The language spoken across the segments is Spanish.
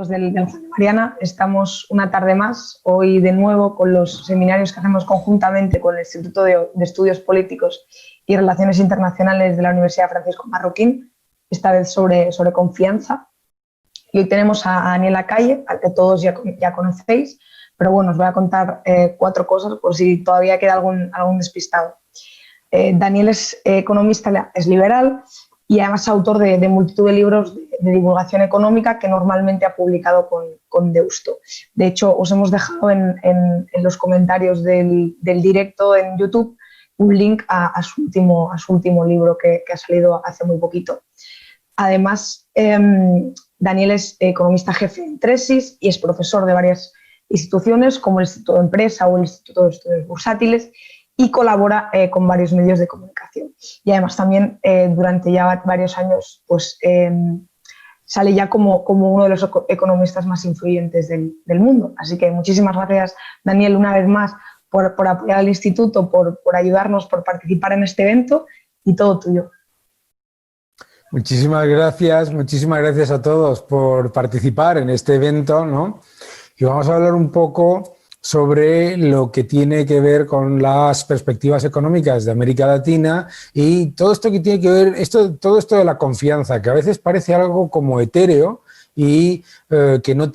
Los del Juan de Mariana, estamos una tarde más, hoy de nuevo con los seminarios que hacemos conjuntamente con el Instituto de Estudios Políticos y Relaciones Internacionales de la Universidad Francisco Marroquín, esta vez sobre confianza. Y hoy tenemos a Daniel Lacalle, al que todos ya conocéis, pero bueno, os voy a contar 4 cosas por si todavía queda algún despistado. Daniel es economista, es liberal y además autor de multitud de libros de divulgación económica que normalmente ha publicado con Deusto. De hecho, os hemos dejado en los comentarios del directo en YouTube un link a su último libro que ha salido hace muy poquito. Además, Daniel es economista jefe en Tresis y es profesor de varias instituciones como el Instituto de Empresa o el Instituto de Estudios Bursátiles y colabora con varios medios de comunicación. Y además también durante ya varios años pues, sale ya como uno de los economistas más influyentes del mundo. Así que muchísimas gracias, Daniel, una vez más por apoyar al instituto, por ayudarnos, por participar en este evento y todo tuyo. Muchísimas gracias a todos por participar en este evento, ¿no? Y vamos a hablar un poco sobre lo que tiene que ver con las perspectivas económicas de América Latina y todo esto que tiene que ver, todo esto de la confianza, que a veces parece algo como etéreo y que no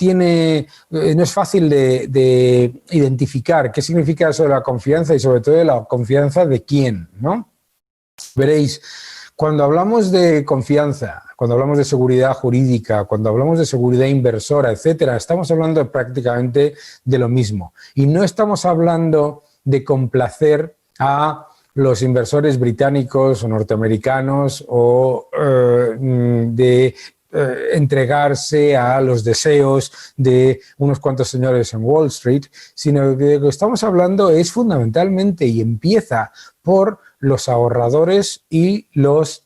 es fácil de identificar qué significa eso de la confianza y sobre todo de la confianza de quién, ¿no? Veréis, cuando hablamos de confianza, cuando hablamos de seguridad jurídica, cuando hablamos de seguridad inversora, etcétera, estamos hablando prácticamente de lo mismo. Y no estamos hablando de complacer a los inversores británicos o norteamericanos o de entregarse a los deseos de unos cuantos señores en Wall Street, sino que lo que estamos hablando es fundamentalmente y empieza por los ahorradores y los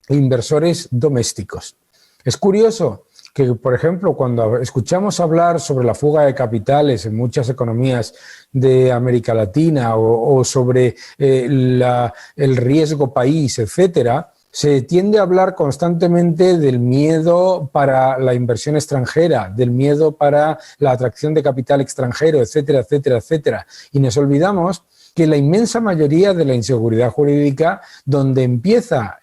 inversores domésticos. Es curioso que, por ejemplo, cuando escuchamos hablar sobre la fuga de capitales en muchas economías de América Latina o sobre el riesgo país, etcétera, se tiende a hablar constantemente del miedo para la inversión extranjera, del miedo para la atracción de capital extranjero, etcétera, etcétera, etcétera. Y nos olvidamos que la inmensa mayoría de la inseguridad jurídica, donde empieza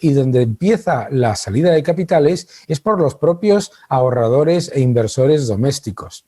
la salida de capitales, es por los propios ahorradores e inversores domésticos.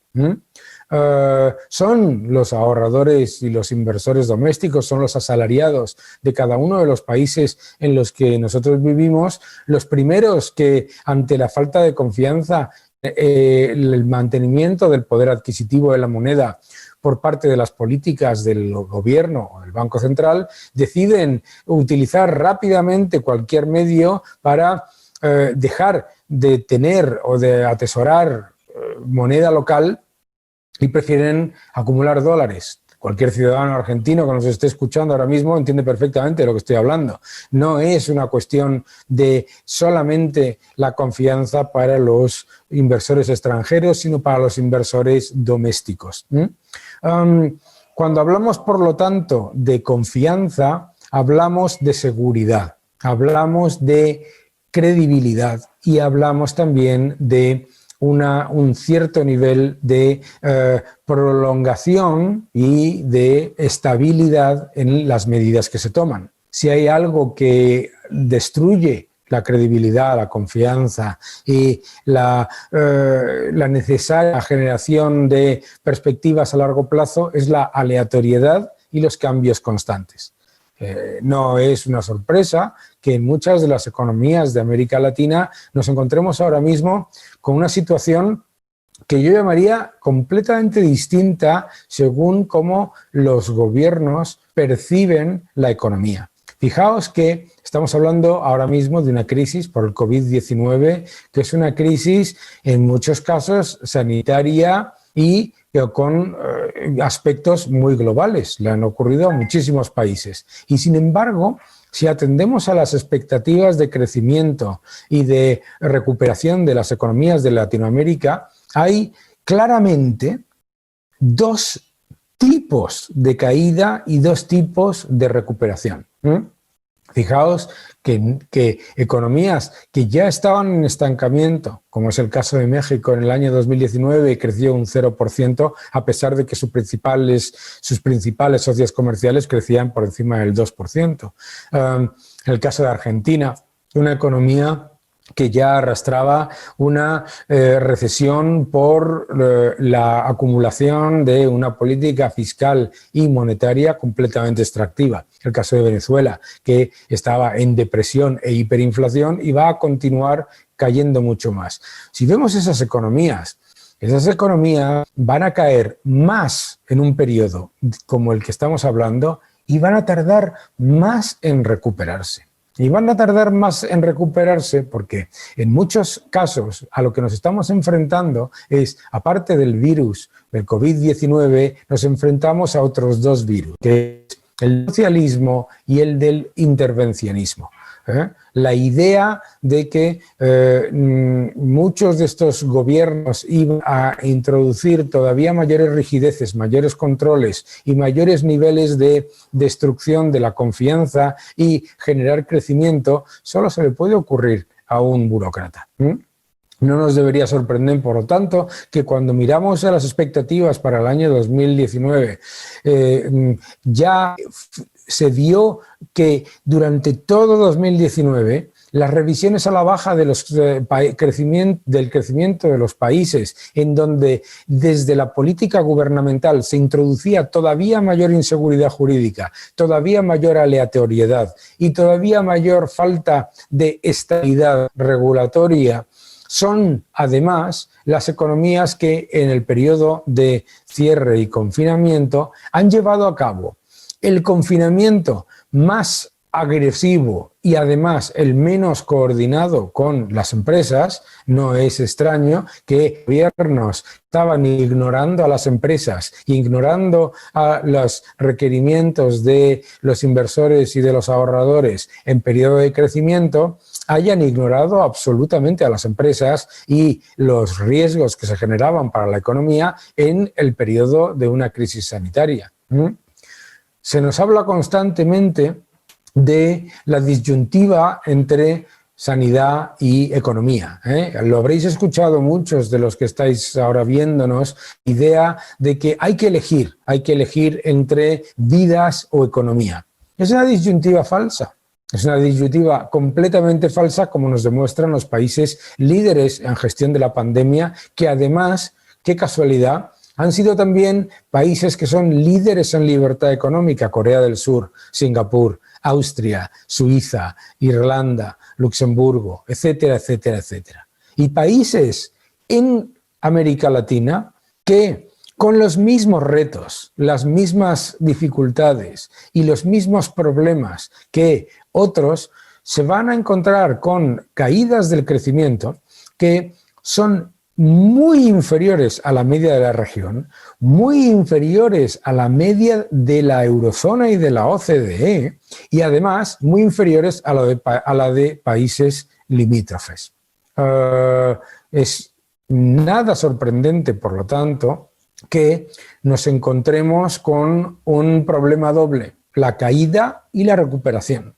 Son los ahorradores y los inversores domésticos, son los asalariados de cada uno de los países en los que nosotros vivimos, los primeros que ante la falta de confianza, el mantenimiento del poder adquisitivo de la moneda por parte de las políticas del gobierno o del Banco Central, deciden utilizar rápidamente cualquier medio para dejar de tener o de atesorar moneda local y prefieren acumular dólares. Cualquier ciudadano argentino que nos esté escuchando ahora mismo entiende perfectamente de lo que estoy hablando. No es una cuestión de solamente la confianza para los inversores extranjeros, sino para los inversores domésticos. Cuando hablamos, por lo tanto, de confianza, hablamos de seguridad, hablamos de credibilidad y hablamos también de un cierto nivel de prolongación y de estabilidad en las medidas que se toman. Si hay algo que destruye la credibilidad, la confianza y la necesaria generación de perspectivas a largo plazo, es la aleatoriedad y los cambios constantes. No es una sorpresa que en muchas de las economías de América Latina nos encontremos ahora mismo con una situación que yo llamaría completamente distinta según cómo los gobiernos perciben la economía. Fijaos que estamos hablando ahora mismo de una crisis por el COVID-19, que es una crisis en muchos casos sanitaria y con aspectos muy globales. Le han ocurrido a muchísimos países. Y sin embargo, si atendemos a las expectativas de crecimiento y de recuperación de las economías de Latinoamérica, hay claramente 2 tipos de caída y 2 tipos de recuperación. Fijaos que economías que ya estaban en estancamiento, como es el caso de México en el año 2019, creció un 0%, a pesar de que sus principales socios comerciales crecían por encima del 2%. En el caso de Argentina, una economía que ya arrastraba una recesión por la acumulación de una política fiscal y monetaria completamente extractiva. El caso de Venezuela, que estaba en depresión e hiperinflación y va a continuar cayendo mucho más. Si vemos esas economías van a caer más en un periodo como el que estamos hablando y van a tardar más en recuperarse. Y van a tardar más en recuperarse porque en muchos casos a lo que nos estamos enfrentando es, aparte del virus del COVID-19, nos enfrentamos a otros dos virus, que es el socialismo y el del intervencionismo. La idea de que muchos de estos gobiernos iban a introducir todavía mayores rigideces, mayores controles y mayores niveles de destrucción de la confianza y generar crecimiento, solo se le puede ocurrir a un burócrata. No nos debería sorprender, por lo tanto, que cuando miramos a las expectativas para el año 2019, ya se vio que durante todo 2019 las revisiones a la baja de del crecimiento de los países, en donde desde la política gubernamental se introducía todavía mayor inseguridad jurídica, todavía mayor aleatoriedad y todavía mayor falta de estabilidad regulatoria, son además las economías que en el periodo de cierre y confinamiento han llevado a cabo el confinamiento más agresivo y además el menos coordinado con las empresas. No es extraño que gobiernos estaban ignorando a las empresas, ignorando a los requerimientos de los inversores y de los ahorradores en periodo de crecimiento, hayan ignorado absolutamente a las empresas y los riesgos que se generaban para la economía en el periodo de una crisis sanitaria. Se nos habla constantemente de la disyuntiva entre sanidad y economía. Lo habréis escuchado muchos de los que estáis ahora viéndonos, idea de que hay que elegir entre vidas o economía. Es una disyuntiva falsa. Es una disyuntiva completamente falsa, como nos demuestran los países líderes en gestión de la pandemia, que además, qué casualidad, han sido también países que son líderes en libertad económica: Corea del Sur, Singapur, Austria, Suiza, Irlanda, Luxemburgo, etcétera, etcétera, etcétera. Y países en América Latina que, con los mismos retos, las mismas dificultades y los mismos problemas que otros, se van a encontrar con caídas del crecimiento que son muy inferiores a la media de la región, muy inferiores a la media de la eurozona y de la OCDE, y además muy inferiores a la de países limítrofes. Es nada sorprendente, por lo tanto, que nos encontremos con un problema doble: la caída y la recuperación.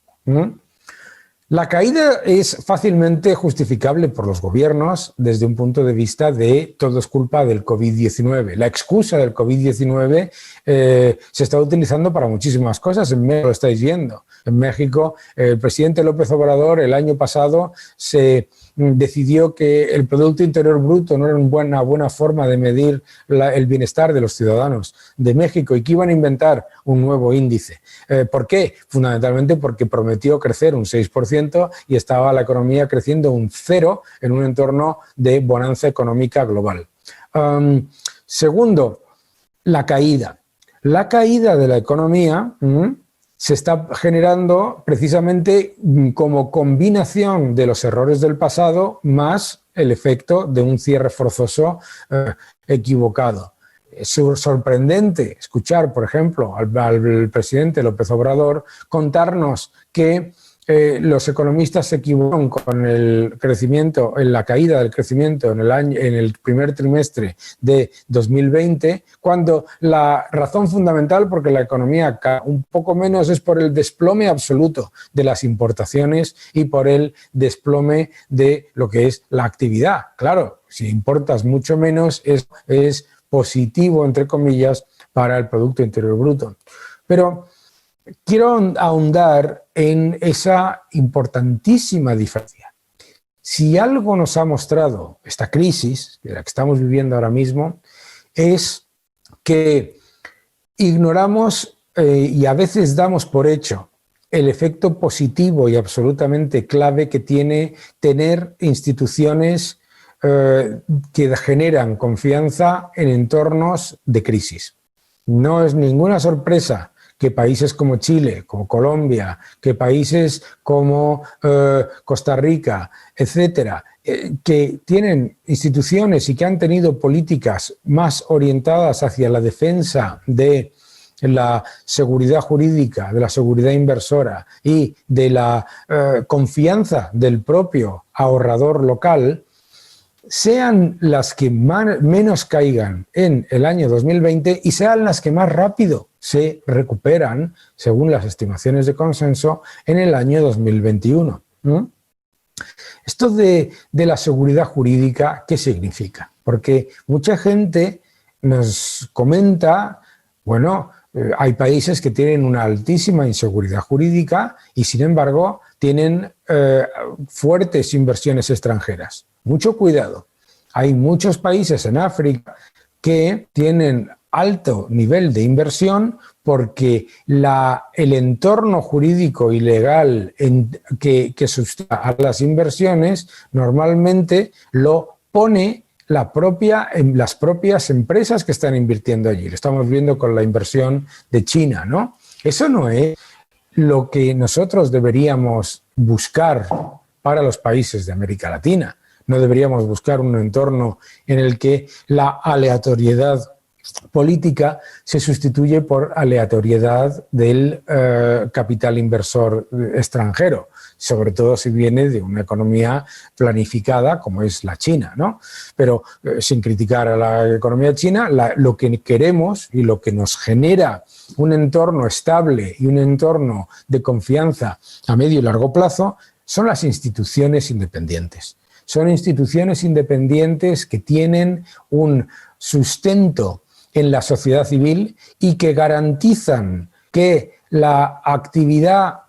La caída es fácilmente justificable por los gobiernos desde un punto de vista de todo es culpa del COVID-19. La excusa del COVID-19 se está utilizando para muchísimas cosas. En México lo estáis viendo. En México, el presidente López Obrador el año pasado se decidió que el Producto Interior Bruto no era una buena forma de medir el bienestar de los ciudadanos de México y que iban a inventar un nuevo índice. ¿Por qué? Fundamentalmente porque prometió crecer un 6% y estaba la economía creciendo un 0% en un entorno de bonanza económica global. Segundo, la caída. La caída de la economía se está generando precisamente como combinación de los errores del pasado más el efecto de un cierre forzoso equivocado. Es sorprendente escuchar, por ejemplo, al presidente López Obrador contarnos que los economistas se equivocaron con el crecimiento, en la caída del crecimiento en el primer trimestre de 2020, cuando la razón fundamental porque la economía cae un poco menos es por el desplome absoluto de las importaciones y por el desplome de lo que es la actividad. Claro, si importas mucho menos es positivo, entre comillas, para el Producto Interior Bruto. Pero quiero ahondar en esa importantísima diferencia. Si algo nos ha mostrado esta crisis, de la que estamos viviendo ahora mismo, es que ignoramos y a veces damos por hecho el efecto positivo y absolutamente clave que tiene tener instituciones que generan confianza en entornos de crisis. No es ninguna sorpresa que países como Chile, como Colombia, que países como Costa Rica, etcétera, que tienen instituciones y que han tenido políticas más orientadas hacia la defensa de la seguridad jurídica, de la seguridad inversora y de la confianza del propio ahorrador local, sean las que menos caigan en el año 2020 y sean las que más rápido se recuperan, según las estimaciones de consenso, en el año 2021. Esto de la seguridad jurídica, ¿qué significa? Porque mucha gente nos comenta, bueno, hay países que tienen una altísima inseguridad jurídica y, sin embargo, tienen fuertes inversiones extranjeras. Mucho cuidado. Hay muchos países en África que tienen alto nivel de inversión porque el entorno jurídico y legal que sustenta a las inversiones normalmente lo pone las propias empresas que están invirtiendo allí. Lo estamos viendo con la inversión de China, ¿no? Eso no es lo que nosotros deberíamos buscar para los países de América Latina. No deberíamos buscar un entorno en el que la aleatoriedad política se sustituye por aleatoriedad del capital inversor extranjero, sobre todo si viene de una economía planificada como es la China, ¿no? Pero sin criticar a la economía china, lo que queremos y lo que nos genera un entorno estable y un entorno de confianza a medio y largo plazo son las instituciones independientes. Son instituciones independientes que tienen un sustento en la sociedad civil y que garantizan que la actividad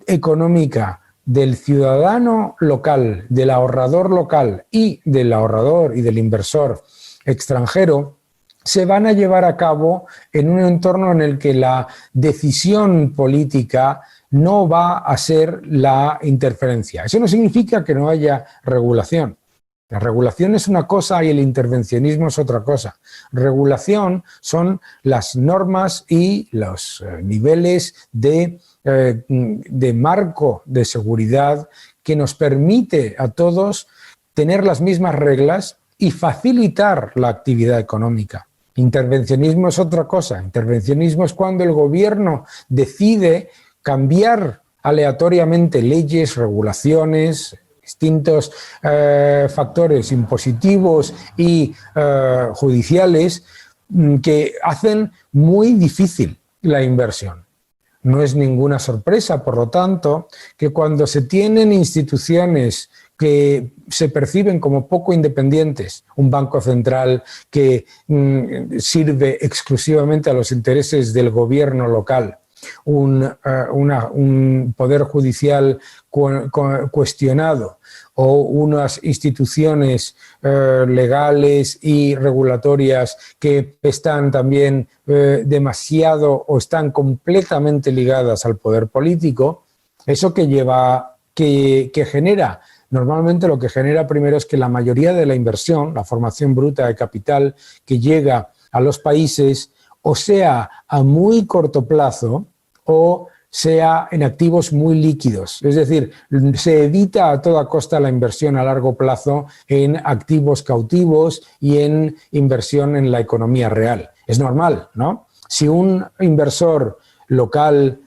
económica del ciudadano local, del ahorrador local y del ahorrador y del inversor extranjero se van a llevar a cabo en un entorno en el que la decisión política no va a ser la interferencia. Eso no significa que no haya regulación. La regulación es una cosa y el intervencionismo es otra cosa. Regulación son las normas y los niveles de marco de seguridad que nos permite a todos tener las mismas reglas y facilitar la actividad económica. Intervencionismo es otra cosa. Intervencionismo es cuando el gobierno decide cambiar aleatoriamente leyes, regulaciones, distintos factores impositivos y judiciales que hacen muy difícil la inversión. No es ninguna sorpresa, por lo tanto, que cuando se tienen instituciones que se perciben como poco independientes, un banco central que sirve exclusivamente a los intereses del gobierno local, un poder judicial cuestionado o unas instituciones legales y regulatorias que están también demasiado o están completamente ligadas al poder político, eso que genera, normalmente lo que genera primero es que la mayoría de la inversión, la formación bruta de capital que llega a los países, o sea a muy corto plazo o sea en activos muy líquidos. Es decir, se evita a toda costa la inversión a largo plazo en activos cautivos y en inversión en la economía real. Es normal, ¿no? Si un inversor local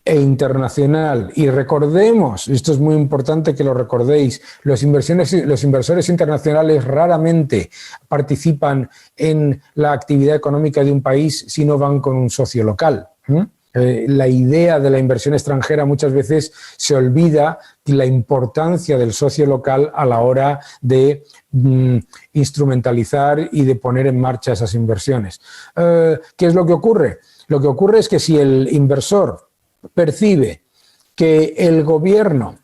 e internacional. Y recordemos, esto es muy importante que lo recordéis, los inversores internacionales raramente participan en la actividad económica de un país si no van con un socio local. La idea de la inversión extranjera muchas veces se olvida la importancia del socio local a la hora de instrumentalizar y de poner en marcha esas inversiones. ¿Qué es lo que ocurre? Lo que ocurre es que si el inversor percibe que el gobierno,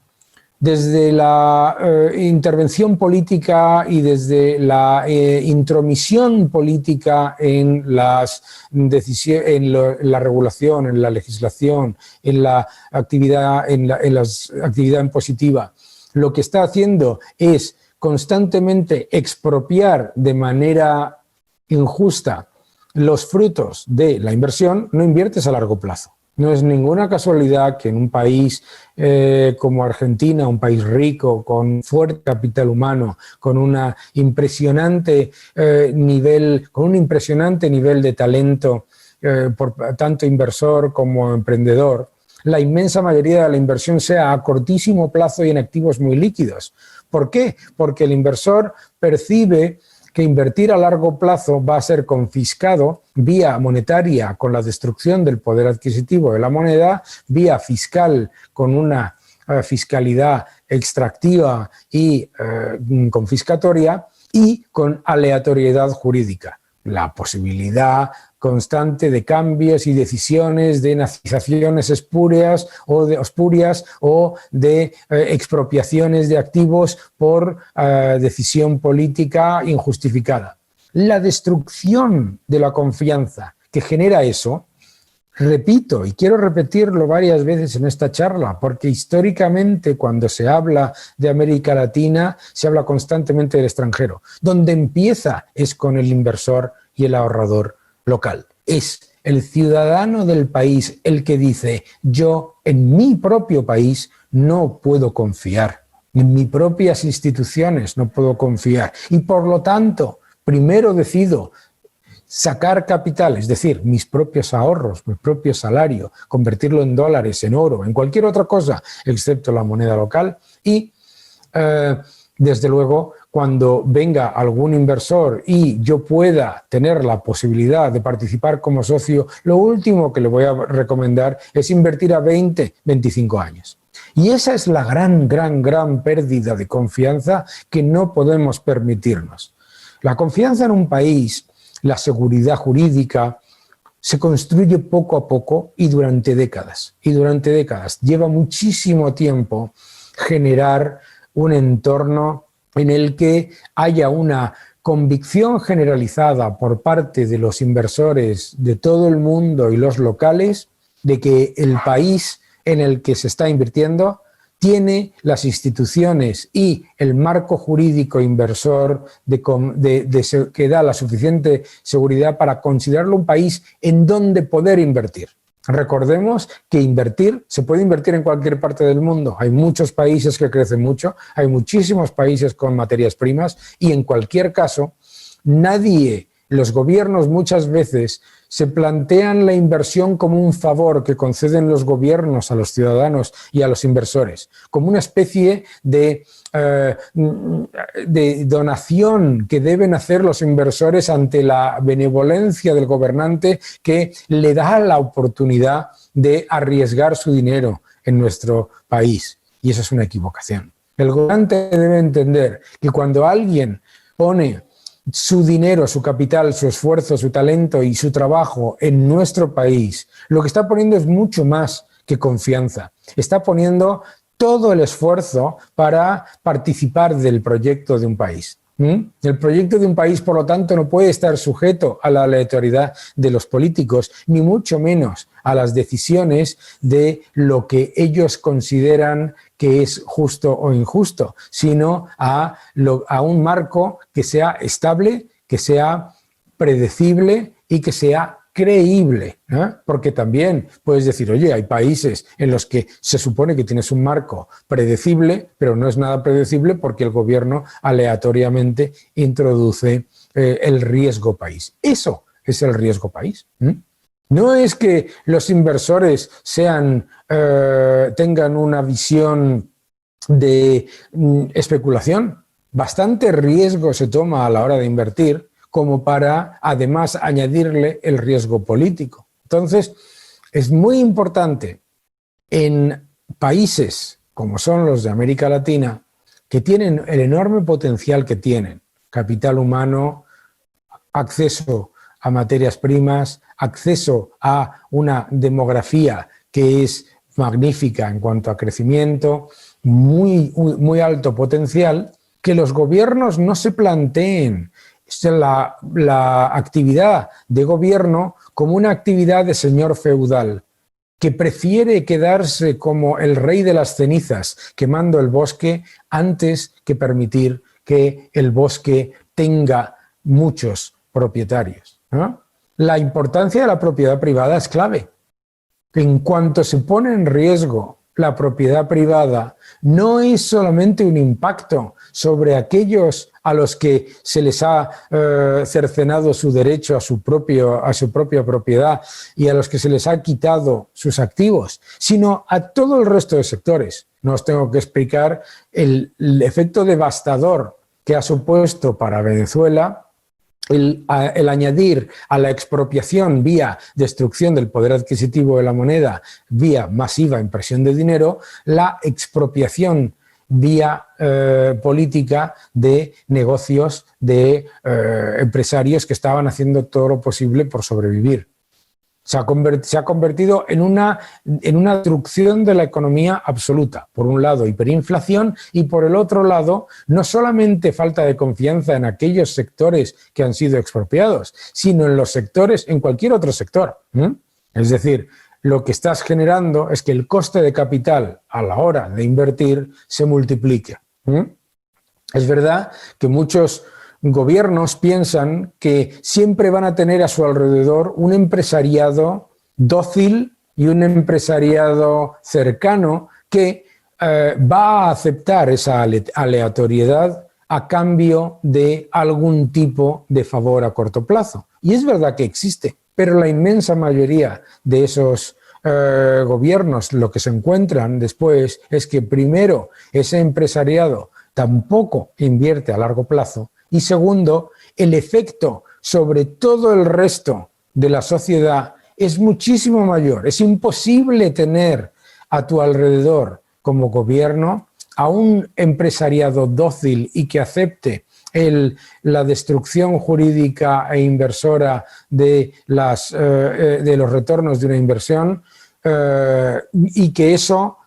desde la intervención política y desde la intromisión política en las decisiones, en la regulación, en la legislación, en la actividad, en la actividad impositiva, lo que está haciendo es constantemente expropiar de manera injusta los frutos de la inversión, no inviertes a largo plazo. No es ninguna casualidad que en un país como Argentina, un país rico, con fuerte capital humano, con un impresionante nivel de talento, por tanto inversor como emprendedor, la inmensa mayoría de la inversión sea a cortísimo plazo y en activos muy líquidos. ¿Por qué? Porque el inversor percibe que invertir a largo plazo va a ser confiscado vía monetaria con la destrucción del poder adquisitivo de la moneda, vía fiscal con una fiscalidad extractiva y confiscatoria, y con aleatoriedad jurídica. La posibilidad constante de cambios y decisiones, de nacionalizaciones espurias o de expropiaciones de activos por decisión política injustificada. La destrucción de la confianza que genera eso, repito, y quiero repetirlo varias veces en esta charla, porque históricamente cuando se habla de América Latina, se habla constantemente del extranjero. Donde empieza es con el inversor y el ahorrador local. Es el ciudadano del país el que dice: yo en mi propio país no puedo confiar, en mis propias instituciones no puedo confiar, y por lo tanto primero decido sacar capital, es decir, mis propios ahorros, mi propio salario, convertirlo en dólares, en oro, en cualquier otra cosa excepto la moneda local, y desde luego, cuando venga algún inversor y yo pueda tener la posibilidad de participar como socio, lo último que le voy a recomendar es invertir a 20, 25 años. Y esa es la gran pérdida de confianza que no podemos permitirnos. La confianza en un país, la seguridad jurídica, se construye poco a poco y durante décadas. Lleva muchísimo tiempo generar un entorno en el que haya una convicción generalizada por parte de los inversores de todo el mundo y los locales de que el país en el que se está invirtiendo tiene las instituciones y el marco jurídico inversor que da la suficiente seguridad para considerarlo un país en donde poder invertir. Recordemos que invertir, se puede invertir en cualquier parte del mundo. Hay muchos países que crecen mucho, hay muchísimos países con materias primas y en cualquier caso, los gobiernos muchas veces se plantean la inversión como un favor que conceden los gobiernos a los ciudadanos y a los inversores, como una especie de donación que deben hacer los inversores ante la benevolencia del gobernante que le da la oportunidad de arriesgar su dinero en nuestro país. Y eso es una equivocación. El gobernante debe entender que cuando alguien pone su dinero, su capital, su esfuerzo, su talento y su trabajo en nuestro país, lo que está poniendo es mucho más que confianza. Está poniendo todo el esfuerzo para participar del proyecto de un país. El proyecto de un país, por lo tanto, no puede estar sujeto a la aleatoriedad de los políticos, ni mucho menos a las decisiones de lo que ellos consideran que es justo o injusto, sino a un marco que sea estable, que sea predecible y que sea creíble, ¿eh? Porque también puedes decir, oye, hay países en los que se supone que tienes un marco predecible, pero no es nada predecible porque el gobierno aleatoriamente introduce el riesgo país. Eso es el riesgo país. No es que los inversores tengan una visión de especulación. Bastante riesgo se toma a la hora de invertir como para, además, añadirle el riesgo político. Entonces, es muy importante en países como son los de América Latina, que tienen el enorme potencial que tienen, capital humano, acceso a materias primas, acceso a una demografía que es magnífica en cuanto a crecimiento, muy alto potencial, que los gobiernos no se planteen la actividad de gobierno como una actividad de señor feudal, que prefiere quedarse como el rey de las cenizas quemando el bosque antes que permitir que el bosque tenga muchos propietarios, ¿no? La importancia de la propiedad privada es clave. En cuanto se pone en riesgo la propiedad privada, no es solamente un impacto sobre aquellos a los que se les ha cercenado su derecho a su propia propiedad y a los que se les ha quitado sus activos, sino a todo el resto de sectores. No os tengo que explicar el efecto devastador que ha supuesto para Venezuela el añadir a la expropiación vía destrucción del poder adquisitivo de la moneda, vía masiva impresión de dinero, la expropiación vía política de negocios de empresarios que estaban haciendo todo lo posible por sobrevivir. Se ha convertido en una destrucción de la economía absoluta. Por un lado, hiperinflación, y por el otro lado, no solamente falta de confianza en aquellos sectores que han sido expropiados, sino en los sectores, en cualquier otro sector. Es decir, lo que estás generando es que el coste de capital a la hora de invertir se multiplique. Es verdad que muchos gobiernos piensan que siempre van a tener a su alrededor un empresariado dócil y un empresariado cercano que va a aceptar esa aleatoriedad a cambio de algún tipo de favor a corto plazo. Y es verdad que existe, pero la inmensa mayoría de esos gobiernos lo que se encuentran después es que primero ese empresariado tampoco invierte a largo plazo y segundo, el efecto sobre todo el resto de la sociedad es muchísimo mayor. Es imposible tener a tu alrededor como gobierno a un empresariado dócil y que acepte la destrucción jurídica e inversora de los retornos de una inversión y que eso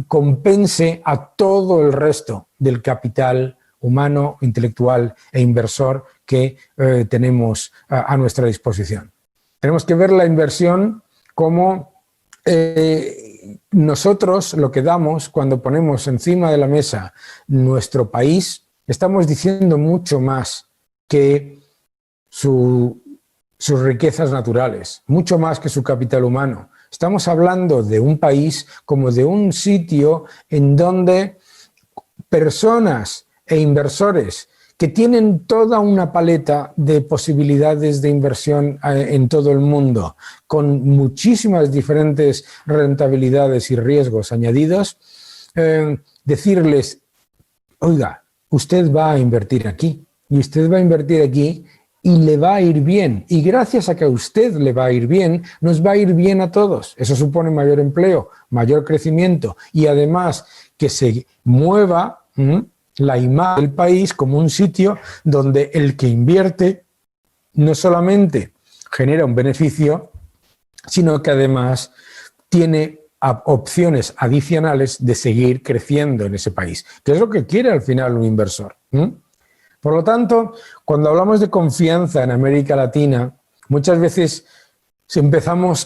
compense a todo el resto del capital humano, intelectual e inversor que tenemos a nuestra disposición. Tenemos que ver la inversión como nosotros lo que damos cuando ponemos encima de la mesa nuestro país. Estamos diciendo mucho más que sus riquezas naturales, mucho más que su capital humano. Estamos hablando de un país como de un sitio en donde personas e inversores que tienen toda una paleta de posibilidades de inversión en todo el mundo, con muchísimas diferentes rentabilidades y riesgos añadidos, decirles, oiga, usted va a invertir aquí, y usted va a invertir aquí y le va a ir bien. Y gracias a que a usted le va a ir bien, nos va a ir bien a todos. Eso supone mayor empleo, mayor crecimiento y además que se mueva la imagen del país como un sitio donde el que invierte no solamente genera un beneficio, sino que además tiene opciones adicionales de seguir creciendo en ese país, que es lo que quiere al final un inversor. Por lo tanto, cuando hablamos de confianza en América Latina, muchas veces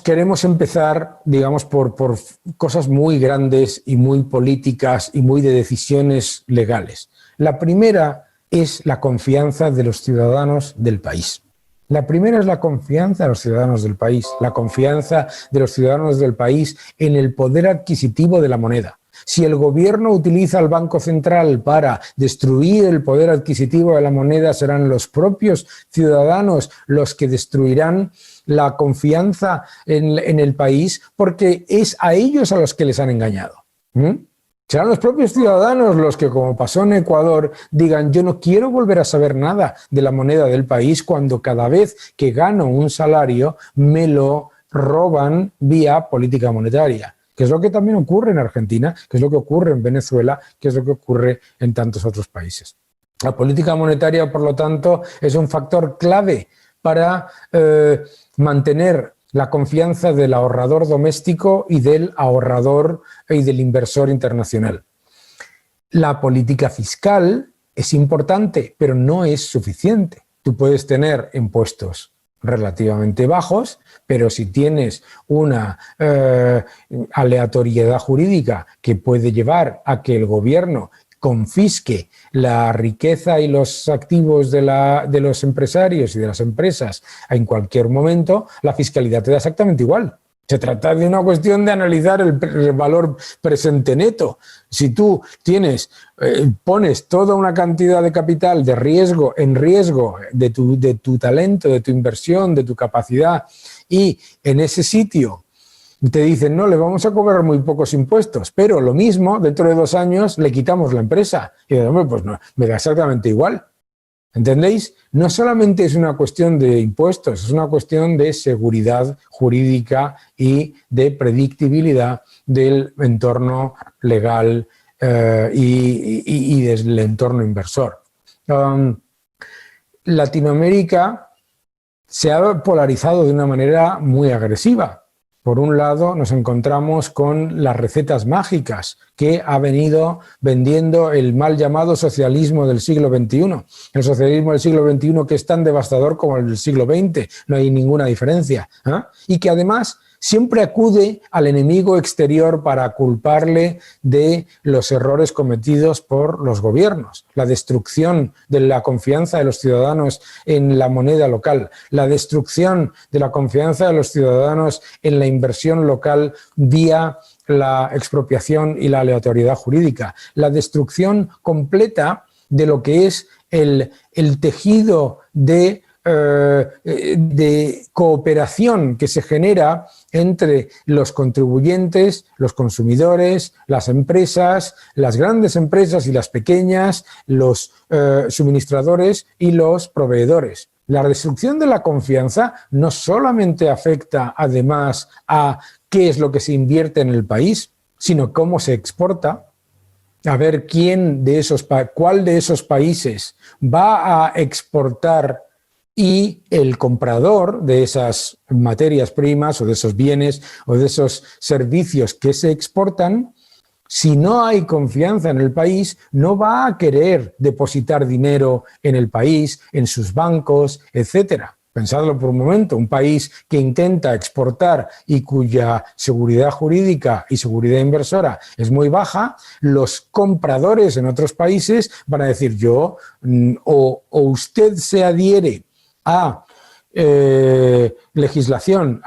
queremos empezar, digamos, por cosas muy grandes y muy políticas y muy de decisiones legales. La primera es la confianza de los ciudadanos del país. La primera es la confianza de los ciudadanos del país, la confianza de los ciudadanos del país en el poder adquisitivo de la moneda. Si el gobierno utiliza el Banco Central para destruir el poder adquisitivo de la moneda, serán los propios ciudadanos los que destruirán la confianza en el país, porque es a ellos a los que les han engañado. Serán los propios ciudadanos los que, como pasó en Ecuador, digan: yo no quiero volver a saber nada de la moneda del país cuando cada vez que gano un salario me lo roban vía política monetaria, que es lo que también ocurre en Argentina, que es lo que ocurre en Venezuela, que es lo que ocurre en tantos otros países. La política monetaria, por lo tanto, es un factor clave para mantener la confianza del ahorrador doméstico y del ahorrador y del inversor internacional. La política fiscal es importante, pero no es suficiente. Tú puedes tener impuestos relativamente bajos, pero si tienes una aleatoriedad jurídica que puede llevar a que el gobierno confisque la riqueza y los activos de los empresarios y de las empresas en cualquier momento, la fiscalidad te da exactamente igual. Se trata de una cuestión de analizar el valor presente neto. Si tú pones toda una cantidad de capital en riesgo de tu talento, de tu inversión, de tu capacidad, y en ese sitio te dicen: no, le vamos a cobrar muy pocos impuestos, pero lo mismo, dentro de 2 años le quitamos la empresa. Y dices: hombre, pues no, me da exactamente igual. ¿Entendéis? No solamente es una cuestión de impuestos, es una cuestión de seguridad jurídica y de predictibilidad del entorno legal y del entorno inversor. Latinoamérica se ha polarizado de una manera muy agresiva. Por un lado, nos encontramos con las recetas mágicas que ha venido vendiendo el mal llamado socialismo del siglo XXI. El socialismo del siglo XXI, que es tan devastador como el del siglo XX, no hay ninguna diferencia. Y que además siempre acude al enemigo exterior para culparle de los errores cometidos por los gobiernos, la destrucción de la confianza de los ciudadanos en la moneda local, la destrucción de la confianza de los ciudadanos en la inversión local vía la expropiación y la aleatoriedad jurídica, la destrucción completa de lo que es el tejido de cooperación que se genera entre los contribuyentes, los consumidores, las empresas, las grandes empresas y las pequeñas, los suministradores y los proveedores. La destrucción de la confianza no solamente afecta además a qué es lo que se invierte en el país, sino cómo se exporta. A ver cuál de esos países va a exportar, y el comprador de esas materias primas o de esos bienes o de esos servicios que se exportan, si no hay confianza en el país, no va a querer depositar dinero en el país, en sus bancos, etcétera. Pensadlo por un momento: un país que intenta exportar y cuya seguridad jurídica y seguridad inversora es muy baja, los compradores en otros países van a decir: o usted se adhiere a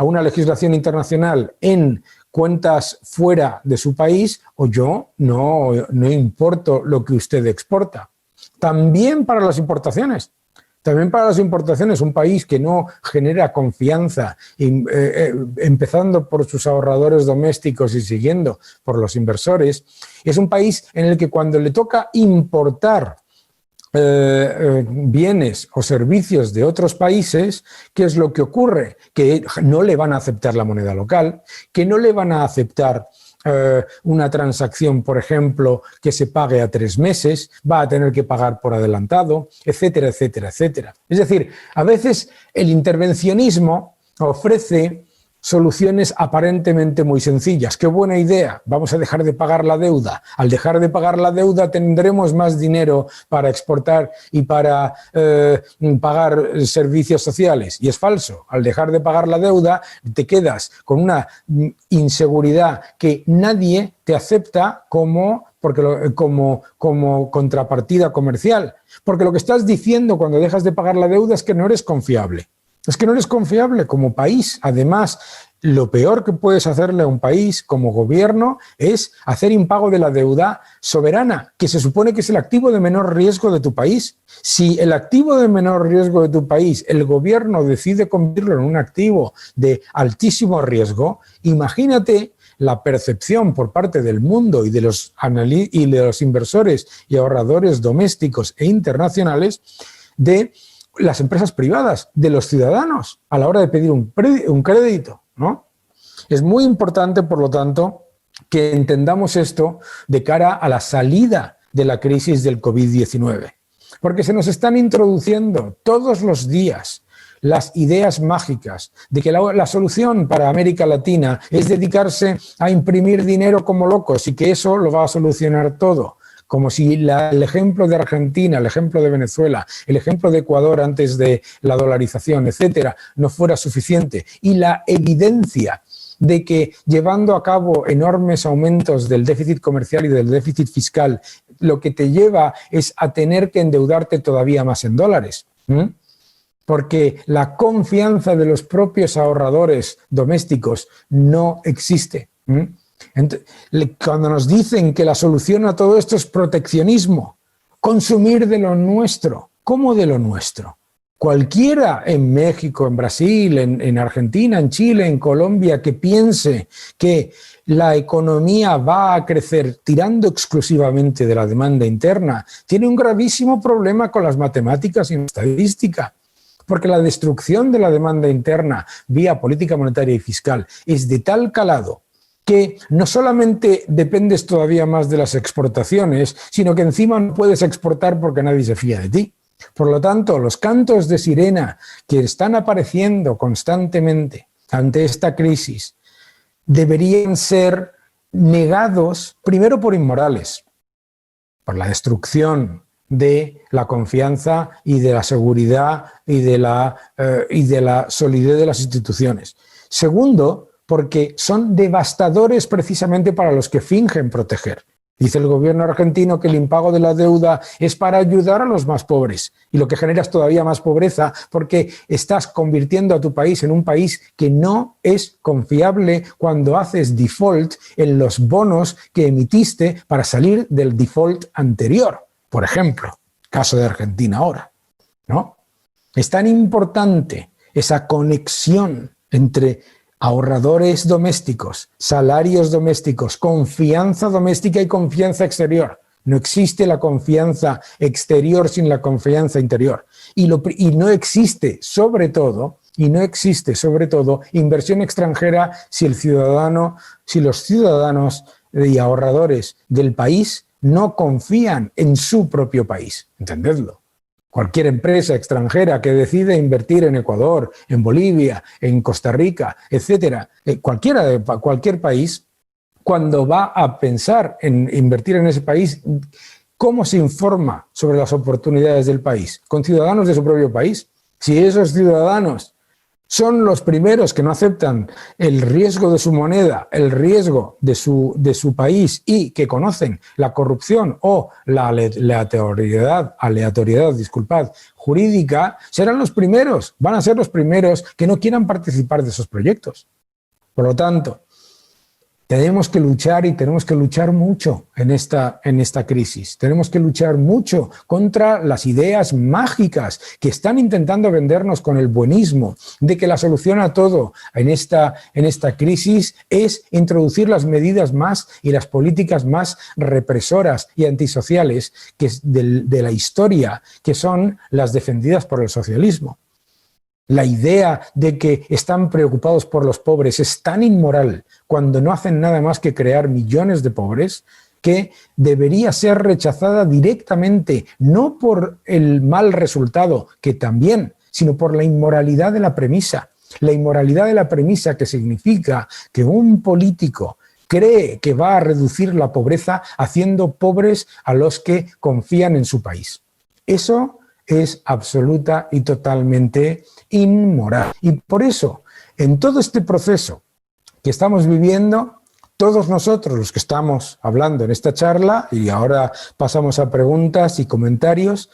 una legislación internacional en cuentas fuera de su país, o yo no importo lo que usted exporta. También para las importaciones. Un país que no genera confianza, empezando por sus ahorradores domésticos y siguiendo por los inversores, es un país en el que cuando le toca importar bienes o servicios de otros países, ¿qué es lo que ocurre? Que no le van a aceptar la moneda local, que no le van a aceptar una transacción, por ejemplo, que se pague a 3 meses, va a tener que pagar por adelantado, etcétera, etcétera, etcétera. Es decir, a veces el intervencionismo ofrece soluciones aparentemente muy sencillas. ¡Qué buena idea! Vamos a dejar de pagar la deuda. Al dejar de pagar la deuda tendremos más dinero para exportar y para pagar servicios sociales. Y es falso. Al dejar de pagar la deuda te quedas con una inseguridad que nadie te acepta como contrapartida comercial. Porque lo que estás diciendo cuando dejas de pagar la deuda es que no eres confiable. Es que no eres confiable como país. Además, lo peor que puedes hacerle a un país como gobierno es hacer impago de la deuda soberana, que se supone que es el activo de menor riesgo de tu país. Si el activo de menor riesgo de tu país, el gobierno decide convertirlo en un activo de altísimo riesgo, imagínate la percepción por parte del mundo y de los inversores y ahorradores domésticos e internacionales de las empresas privadas, de los ciudadanos, a la hora de pedir un crédito, ¿no? Es muy importante, por lo tanto, que entendamos esto de cara a la salida de la crisis del COVID-19, porque se nos están introduciendo todos los días las ideas mágicas de que la solución para América Latina es dedicarse a imprimir dinero como locos y que eso lo va a solucionar todo. Como si el ejemplo de Argentina, el ejemplo de Venezuela, el ejemplo de Ecuador antes de la dolarización, etcétera, no fuera suficiente. Y la evidencia de que llevando a cabo enormes aumentos del déficit comercial y del déficit fiscal, lo que te lleva es a tener que endeudarte todavía más en dólares. Porque la confianza de los propios ahorradores domésticos no existe. Cuando nos dicen que la solución a todo esto es proteccionismo, consumir de lo nuestro, ¿cómo de lo nuestro? Cualquiera en México, en Brasil, en Argentina, en Chile, en Colombia, que piense que la economía va a crecer tirando exclusivamente de la demanda interna, tiene un gravísimo problema con las matemáticas y la estadística. Porque la destrucción de la demanda interna vía política monetaria y fiscal es de tal calado que no solamente dependes todavía más de las exportaciones, sino que encima no puedes exportar porque nadie se fía de ti. Por lo tanto, los cantos de sirena que están apareciendo constantemente ante esta crisis deberían ser negados primero por inmorales, por la destrucción de la confianza y de la seguridad y de la solidez de las instituciones. Segundo, porque son devastadores precisamente para los que fingen proteger. Dice el gobierno argentino que el impago de la deuda es para ayudar a los más pobres, y lo que genera es todavía más pobreza porque estás convirtiendo a tu país en un país que no es confiable cuando haces default en los bonos que emitiste para salir del default anterior. Por ejemplo, caso de Argentina ahora, ¿no? Es tan importante esa conexión entre ahorradores domésticos, salarios domésticos, confianza doméstica y confianza exterior. No existe la confianza exterior sin la confianza interior. Y no existe, sobre todo, inversión extranjera si los ciudadanos y ahorradores del país no confían en su propio país. Entendedlo. Cualquier empresa extranjera que decide invertir en Ecuador, en Bolivia, en Costa Rica, etcétera, cualquier país, cuando va a pensar en invertir en ese país, ¿cómo se informa sobre las oportunidades del país? Con ciudadanos de su propio país. Si esos ciudadanos son los primeros que no aceptan el riesgo de su moneda, el riesgo de su país y que conocen la corrupción o la aleatoriedad, jurídica, serán los primeros, van a ser los primeros que no quieran participar de esos proyectos. Por lo tanto, tenemos que luchar y tenemos que luchar mucho en esta crisis. Tenemos que luchar mucho contra las ideas mágicas que están intentando vendernos con el buenismo de que la solución a todo en esta crisis es introducir las medidas más y las políticas más represoras y antisociales de la historia, que son las defendidas por el socialismo. La idea de que están preocupados por los pobres es tan inmoral cuando no hacen nada más que crear millones de pobres que debería ser rechazada directamente, no por el mal resultado, que también, sino por la inmoralidad de la premisa. La inmoralidad de la premisa que significa que un político cree que va a reducir la pobreza haciendo pobres a los que confían en su país. Eso es absoluta y totalmente inmoral. Y por eso, en todo este proceso que estamos viviendo, todos nosotros los que estamos hablando en esta charla, y ahora pasamos a preguntas y comentarios,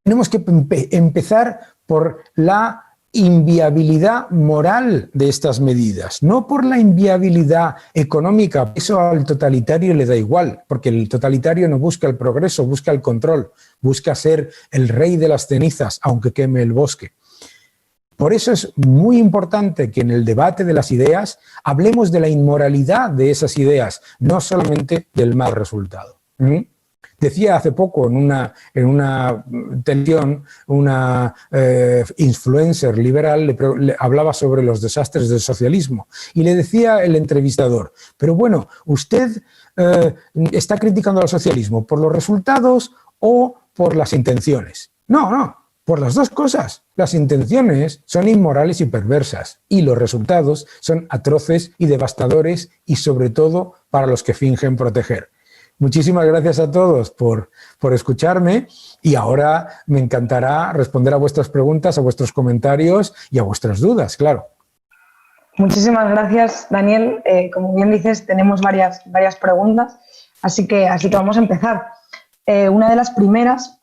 tenemos que empezar por la inviabilidad moral de estas medidas, no por la inviabilidad económica. Eso al totalitario le da igual, porque el totalitario no busca el progreso, busca el control, busca ser el rey de las cenizas, aunque queme el bosque. Por eso es muy importante que en el debate de las ideas hablemos de la inmoralidad de esas ideas, no solamente del mal resultado. Decía hace poco en una tensión, una influencer liberal le hablaba sobre los desastres del socialismo y le decía el entrevistador, pero bueno, usted está criticando al socialismo por los resultados o por las intenciones. No, por las dos cosas. Las intenciones son inmorales y perversas y los resultados son atroces y devastadores y sobre todo para los que fingen proteger. Muchísimas gracias a todos por escucharme y ahora me encantará responder a vuestras preguntas, a vuestros comentarios y a vuestras dudas, claro. Muchísimas gracias, Daniel. Como bien dices, tenemos varias preguntas, así que vamos a empezar. Una de las primeras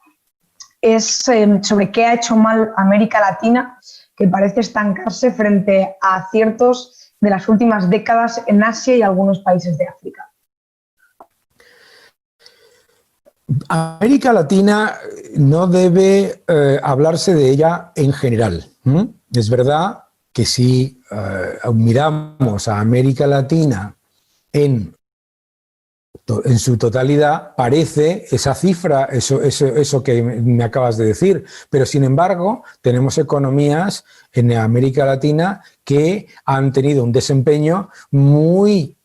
es sobre qué ha hecho mal América Latina, que parece estancarse frente a aciertos de las últimas décadas en Asia y algunos países de África. América Latina no debe hablarse de ella en general. Es verdad que si miramos a América Latina en su totalidad, parece esa cifra, eso que me acabas de decir, pero sin embargo tenemos economías en América Latina que han tenido un desempeño muy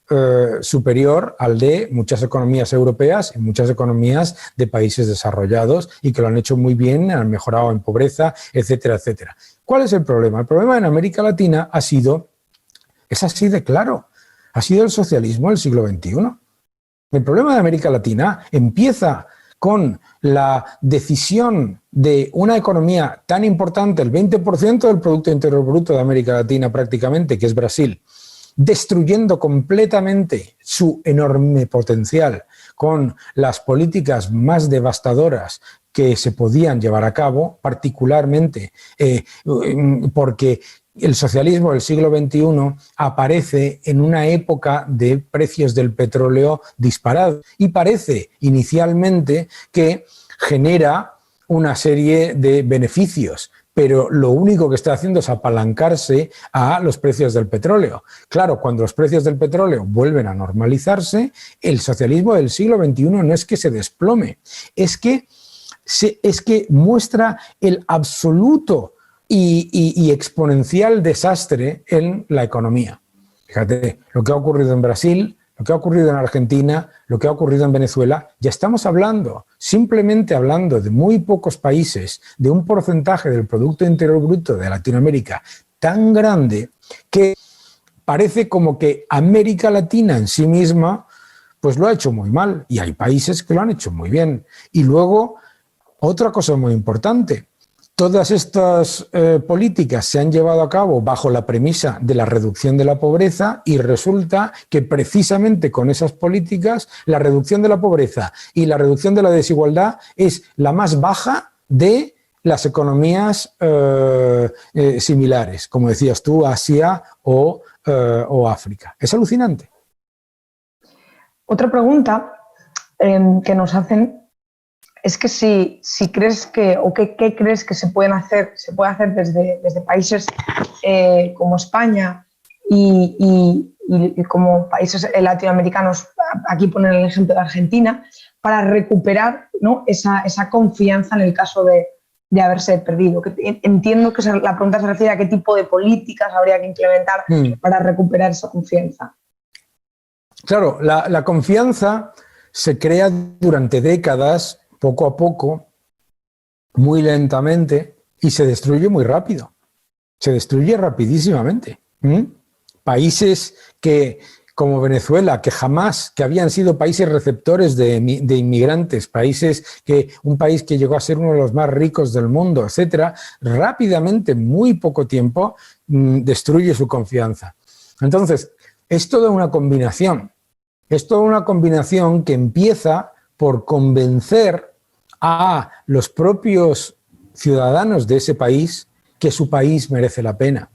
superior al de muchas economías europeas y muchas economías de países desarrollados y que lo han hecho muy bien, han mejorado en pobreza, etcétera, etcétera. ¿Cuál es el problema? El problema en América Latina es así de claro, ha sido el socialismo del siglo XXI. El problema de América Latina empieza con la decisión de una economía tan importante, el 20% del Producto Interior Bruto de América Latina prácticamente, que es Brasil, destruyendo completamente su enorme potencial con las políticas más devastadoras que se podían llevar a cabo, particularmente porque el socialismo del siglo XXI aparece en una época de precios del petróleo disparados y parece inicialmente que genera una serie de beneficios, pero lo único que está haciendo es apalancarse a los precios del petróleo. Claro, cuando los precios del petróleo vuelven a normalizarse, el socialismo del siglo XXI no es que se desplome, es que muestra el absoluto y exponencial desastre en la economía. Fíjate, lo que ha ocurrido en Brasil, lo que ha ocurrido en Argentina, lo que ha ocurrido en Venezuela, ya estamos simplemente hablando de muy pocos países, de un porcentaje del Producto Interior Bruto de Latinoamérica tan grande que parece como que América Latina en sí misma pues lo ha hecho muy mal y hay países que lo han hecho muy bien. Y luego, otra cosa muy importante, todas estas políticas se han llevado a cabo bajo la premisa de la reducción de la pobreza y resulta que precisamente con esas políticas la reducción de la pobreza y la reducción de la desigualdad es la más baja de las economías similares, como decías tú, Asia o África. Es alucinante. Otra pregunta que nos hacen es que si crees que, o qué crees que se puede hacer desde países como España y como países latinoamericanos, aquí ponen el ejemplo de Argentina, para recuperar, ¿no?, esa confianza en el caso de haberse perdido. Entiendo que la pregunta se refiere a qué tipo de políticas habría que implementar para recuperar esa confianza. Claro, la confianza se crea durante décadas, poco a poco, muy lentamente, y se destruye muy rápido. Se destruye rapidísimamente. Países como Venezuela, que habían sido países receptores de inmigrantes, un país que llegó a ser uno de los más ricos del mundo, etcétera, rápidamente, en muy poco tiempo, destruye su confianza. Entonces, es toda una combinación. Es toda una combinación que empieza por convencer a los propios ciudadanos de ese país que su país merece la pena.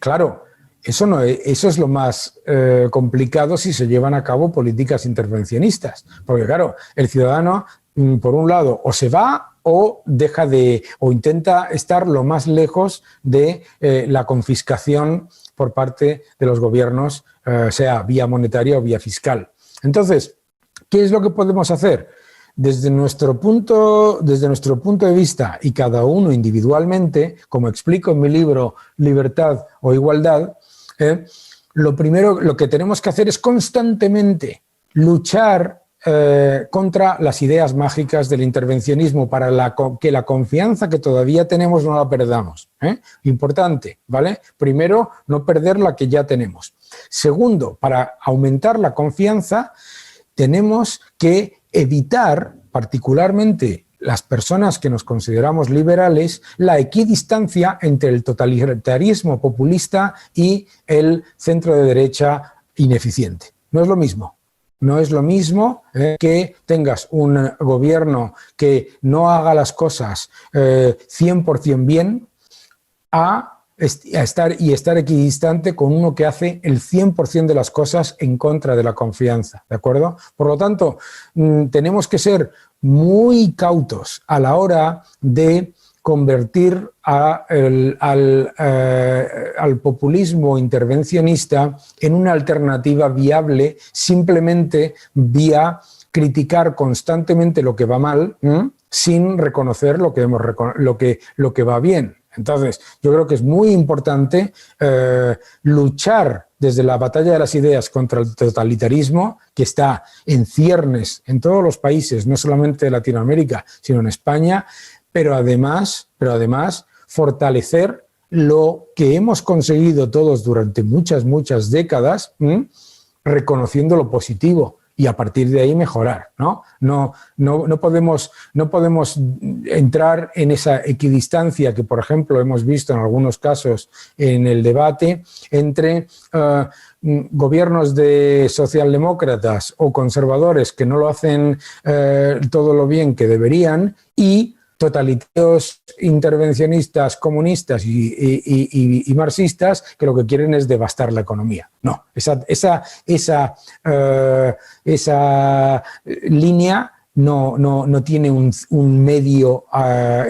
Claro, eso es lo más complicado si se llevan a cabo políticas intervencionistas, porque claro, el ciudadano, por un lado, o se va o o intenta estar lo más lejos de la confiscación por parte de los gobiernos, sea vía monetaria o vía fiscal. Entonces, ¿qué es lo que podemos hacer? Desde nuestro punto de vista, y cada uno individualmente, como explico en mi libro Libertad o Igualdad, lo primero, lo que tenemos que hacer es constantemente luchar contra las ideas mágicas del intervencionismo para que la confianza que todavía tenemos no la perdamos. Importante, ¿vale? Primero, no perder la que ya tenemos. Segundo, para aumentar la confianza, tenemos que evitar, particularmente las personas que nos consideramos liberales, la equidistancia entre el totalitarismo populista y el centro de derecha ineficiente. No es lo mismo. No es lo mismo que tengas un gobierno que no haga las cosas 100% bien a estar equidistante con uno que hace el 100% de las cosas en contra de la confianza, ¿de acuerdo? Por lo tanto, tenemos que ser muy cautos a la hora de convertir al populismo intervencionista en una alternativa viable simplemente vía criticar constantemente lo que va mal, sin reconocer lo que va bien. Entonces, yo creo que es muy importante luchar desde la batalla de las ideas contra el totalitarismo, que está en ciernes en todos los países, no solamente de Latinoamérica, sino en España, pero además fortalecer lo que hemos conseguido todos durante muchas décadas, reconociendo lo positivo y a partir de ahí mejorar, ¿no? No podemos entrar en esa equidistancia que, por ejemplo, hemos visto en algunos casos en el debate entre gobiernos de socialdemócratas o conservadores que no lo hacen todo lo bien que deberían y totalitarios intervencionistas comunistas y marxistas que lo que quieren es devastar la economía. No, esa línea no tiene un medio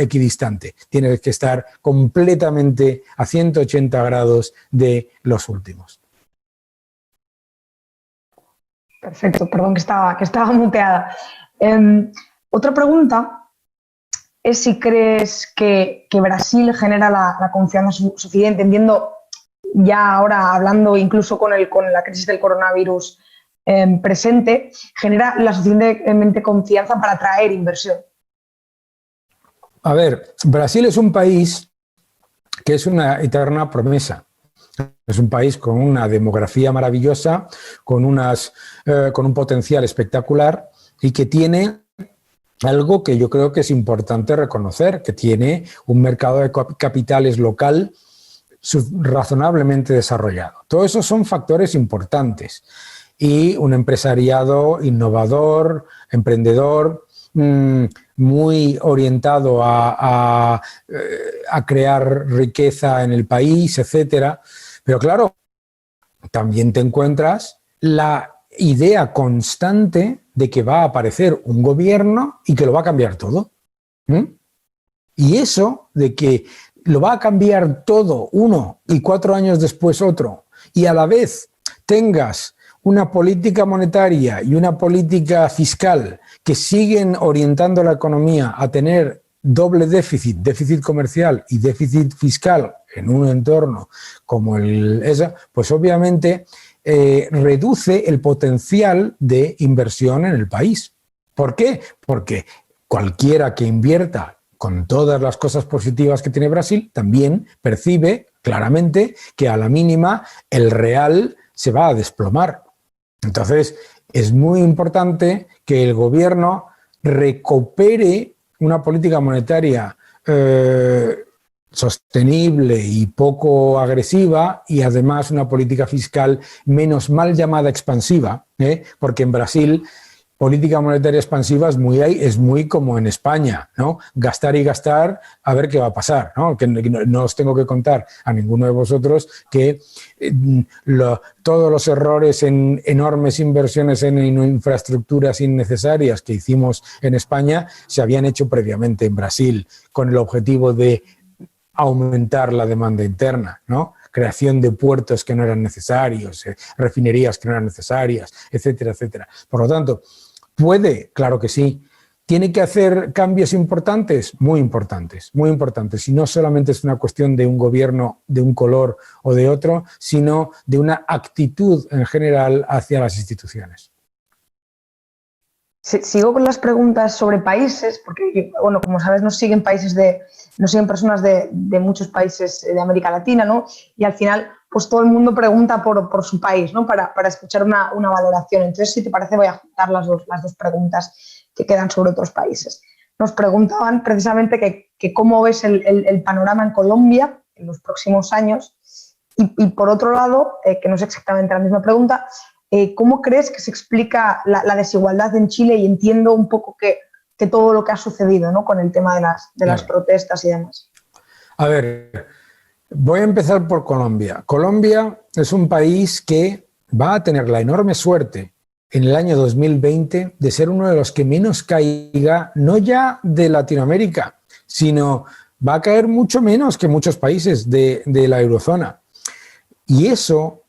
equidistante. Tiene que estar completamente a 180 grados de los últimos. Perfecto, perdón que estaba muteada. Otra pregunta es si crees que Brasil genera la confianza suficiente, entiendo ya ahora hablando incluso con la crisis del coronavirus presente, genera la suficientemente confianza para atraer inversión. A ver, Brasil es un país que es una eterna promesa. Es un país con una demografía maravillosa, con un potencial espectacular y que tiene algo que yo creo que es importante reconocer, que tiene un mercado de capitales local razonablemente desarrollado. Todo eso son factores importantes. Y un empresariado innovador, emprendedor, muy orientado a crear riqueza en el país, etcétera. Pero claro, también te encuentras la idea constante de que va a aparecer un gobierno y que lo va a cambiar todo. Y eso de que lo va a cambiar todo uno y 4 años después otro, y a la vez tengas una política monetaria y una política fiscal que siguen orientando la economía a tener doble déficit comercial y déficit fiscal en un entorno como ese, pues obviamente reduce el potencial de inversión en el país. ¿Por qué? Porque cualquiera que invierta con todas las cosas positivas que tiene Brasil también percibe claramente que a la mínima el real se va a desplomar. Entonces, es muy importante que el gobierno recupere una política monetaria sostenible y poco agresiva y además una política fiscal menos mal llamada expansiva, porque en Brasil política monetaria expansiva es muy como en España, ¿no? Gastar y gastar a ver qué va a pasar, ¿no? Que no os tengo que contar a ninguno de vosotros que todos los errores en enormes inversiones en infraestructuras innecesarias que hicimos en España se habían hecho previamente en Brasil con el objetivo de aumentar la demanda interna, ¿no? Creación de puertos que no eran necesarios, refinerías que no eran necesarias, etcétera, etcétera. Por lo tanto, puede, claro que sí. ¿Tiene que hacer cambios importantes? Muy importantes, muy importantes. Y no solamente es una cuestión de un gobierno de un color o de otro, sino de una actitud en general hacia las instituciones. Sigo con las preguntas sobre países, porque, bueno, como sabes, nos siguen personas de muchos países de América Latina, ¿no? Y al final, pues todo el mundo pregunta por su país, ¿no? Para escuchar una valoración. Entonces, si te parece, voy a juntar las dos preguntas que quedan sobre otros países. Nos preguntaban precisamente que cómo ves el panorama en Colombia en los próximos años y por otro lado, que no es exactamente la misma pregunta, ¿cómo crees que se explica la desigualdad en Chile? Y entiendo un poco que todo lo que ha sucedido, ¿no? Con el tema de las protestas y demás. A ver, voy a empezar por Colombia. Colombia es un país que va a tener la enorme suerte en el año 2020 de ser uno de los que menos caiga, no ya de Latinoamérica, sino va a caer mucho menos que muchos países de la eurozona. Y eso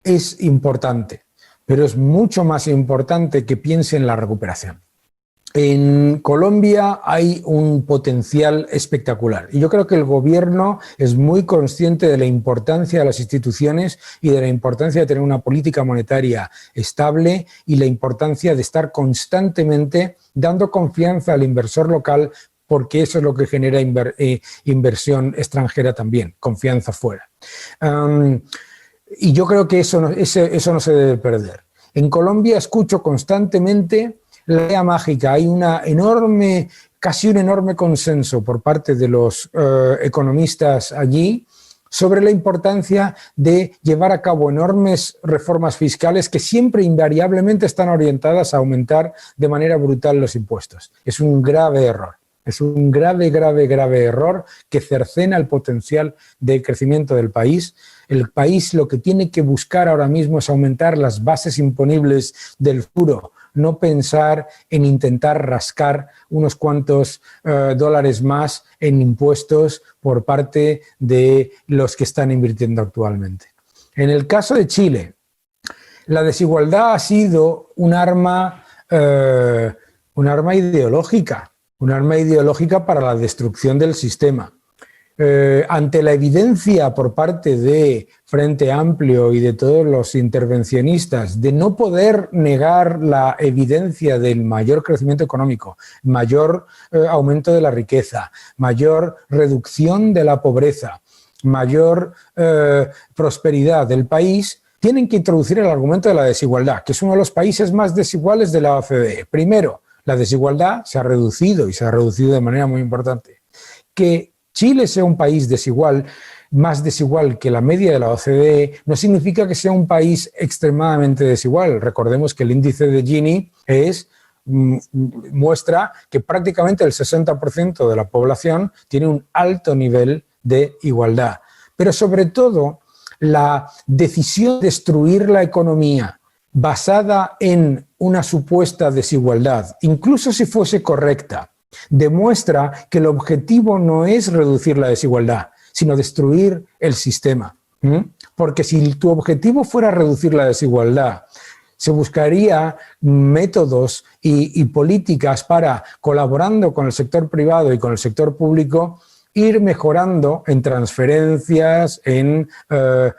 es importante, pero es mucho más importante que piense en la recuperación. En Colombia hay un potencial espectacular y yo creo que el gobierno es muy consciente de la importancia de las instituciones y de la importancia de tener una política monetaria estable y la importancia de estar constantemente dando confianza al inversor local, porque eso es lo que genera inversión extranjera también, confianza fuera. Y yo creo que eso no se debe perder. En Colombia escucho constantemente la idea mágica. Hay casi un enorme consenso por parte de los economistas allí sobre la importancia de llevar a cabo enormes reformas fiscales que siempre invariablemente están orientadas a aumentar de manera brutal los impuestos. Es un grave error. Es un grave error que cercena el potencial de crecimiento del país. El país lo que tiene que buscar ahora mismo es aumentar las bases imponibles del futuro, no pensar en intentar rascar unos cuantos dólares más en impuestos por parte de los que están invirtiendo actualmente. En el caso de Chile, la desigualdad ha sido un arma ideológica. Un arma ideológica para la destrucción del sistema. Ante la evidencia por parte de Frente Amplio y de todos los intervencionistas de no poder negar la evidencia del mayor crecimiento económico, mayor aumento de la riqueza, mayor reducción de la pobreza, mayor prosperidad del país, tienen que introducir el argumento de la desigualdad, que es uno de los países más desiguales de la OCDE. Primero, la desigualdad se ha reducido y se ha reducido de manera muy importante. Que Chile sea un país desigual, más desigual que la media de la OCDE, no significa que sea un país extremadamente desigual. Recordemos que el índice de Gini muestra que prácticamente el 60% de la población tiene un alto nivel de igualdad. Pero sobre todo, la decisión de destruir la economía basada en una supuesta desigualdad, incluso si fuese correcta, demuestra que el objetivo no es reducir la desigualdad, sino destruir el sistema. Porque si tu objetivo fuera reducir la desigualdad, se buscaría métodos y políticas para, colaborando con el sector privado y con el sector público, ir mejorando en transferencias, en la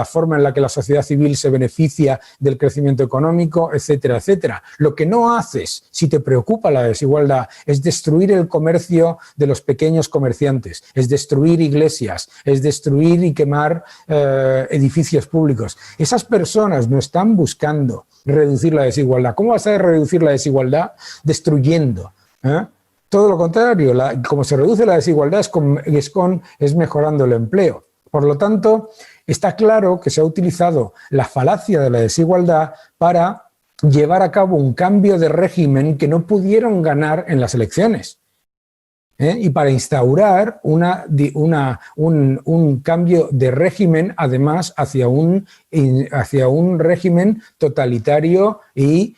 forma en la que la sociedad civil se beneficia del crecimiento económico, etcétera, etcétera. Lo que no haces, si te preocupa la desigualdad, es destruir el comercio de los pequeños comerciantes, es destruir iglesias, es destruir y quemar edificios públicos. Esas personas no están buscando reducir la desigualdad. ¿Cómo vas a reducir la desigualdad? Destruyendo. Todo lo contrario, como se reduce la desigualdad es mejorando el empleo. Por lo tanto, está claro que se ha utilizado la falacia de la desigualdad para llevar a cabo un cambio de régimen que no pudieron ganar en las elecciones. Y para instaurar un cambio de régimen, además, hacia un régimen totalitario y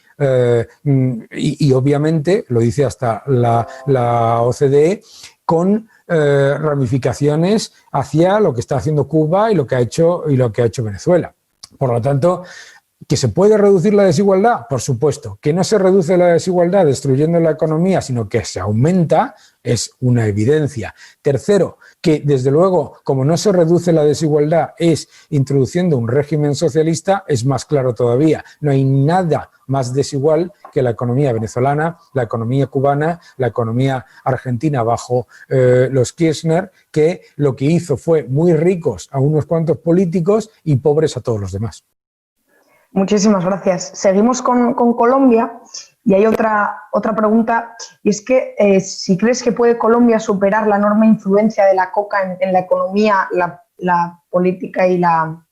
obviamente, lo dice hasta la OCDE, con ramificaciones hacia lo que está haciendo Cuba y lo que ha hecho Venezuela. Por lo tanto, ¿que se puede reducir la desigualdad? Por supuesto. ¿Que no se reduce la desigualdad destruyendo la economía, sino que se aumenta? Es una evidencia. Tercero, que desde luego, como no se reduce la desigualdad, es introduciendo un régimen socialista, es más claro todavía. No hay nada más desigual que la economía venezolana, la economía cubana, la economía argentina bajo los Kirchner, que lo que hizo fue muy ricos a unos cuantos políticos y pobres a todos los demás. Muchísimas gracias. Seguimos con Colombia y hay otra pregunta, y es que si crees que puede Colombia superar la enorme influencia de la coca en la economía, la política y la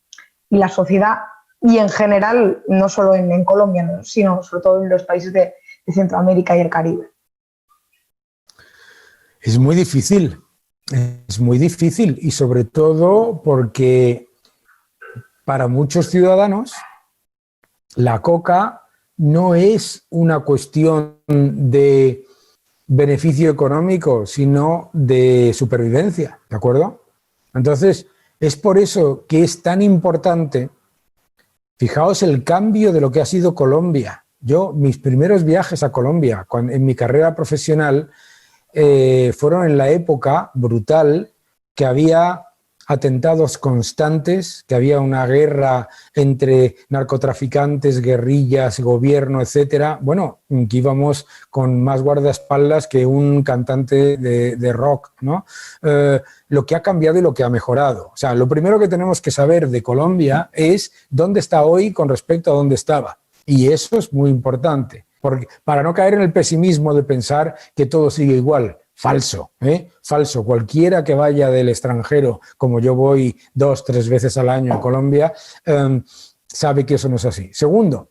sociedad, y en general, no solo en Colombia, ¿no?, sino sobre todo en los países de Centroamérica y el Caribe. Es muy difícil y sobre todo porque para muchos ciudadanos la coca no es una cuestión de beneficio económico, sino de supervivencia, ¿de acuerdo? Entonces, es por eso que es tan importante, fijaos el cambio de lo que ha sido Colombia. Mis primeros viajes a Colombia en mi carrera profesional fueron en la época brutal que había atentados constantes, que había una guerra entre narcotraficantes, guerrillas, gobierno, etcétera. Bueno, que íbamos con más guardaespaldas que un cantante de rock, ¿no? Lo que ha cambiado y lo que ha mejorado. O sea, lo primero que tenemos que saber de Colombia es dónde está hoy con respecto a dónde estaba. Y eso es muy importante, porque para no caer en el pesimismo de pensar que todo sigue igual. Falso, falso. Cualquiera que vaya del extranjero, como yo voy 2 o 3 veces al año a Colombia, sabe que eso no es así. Segundo,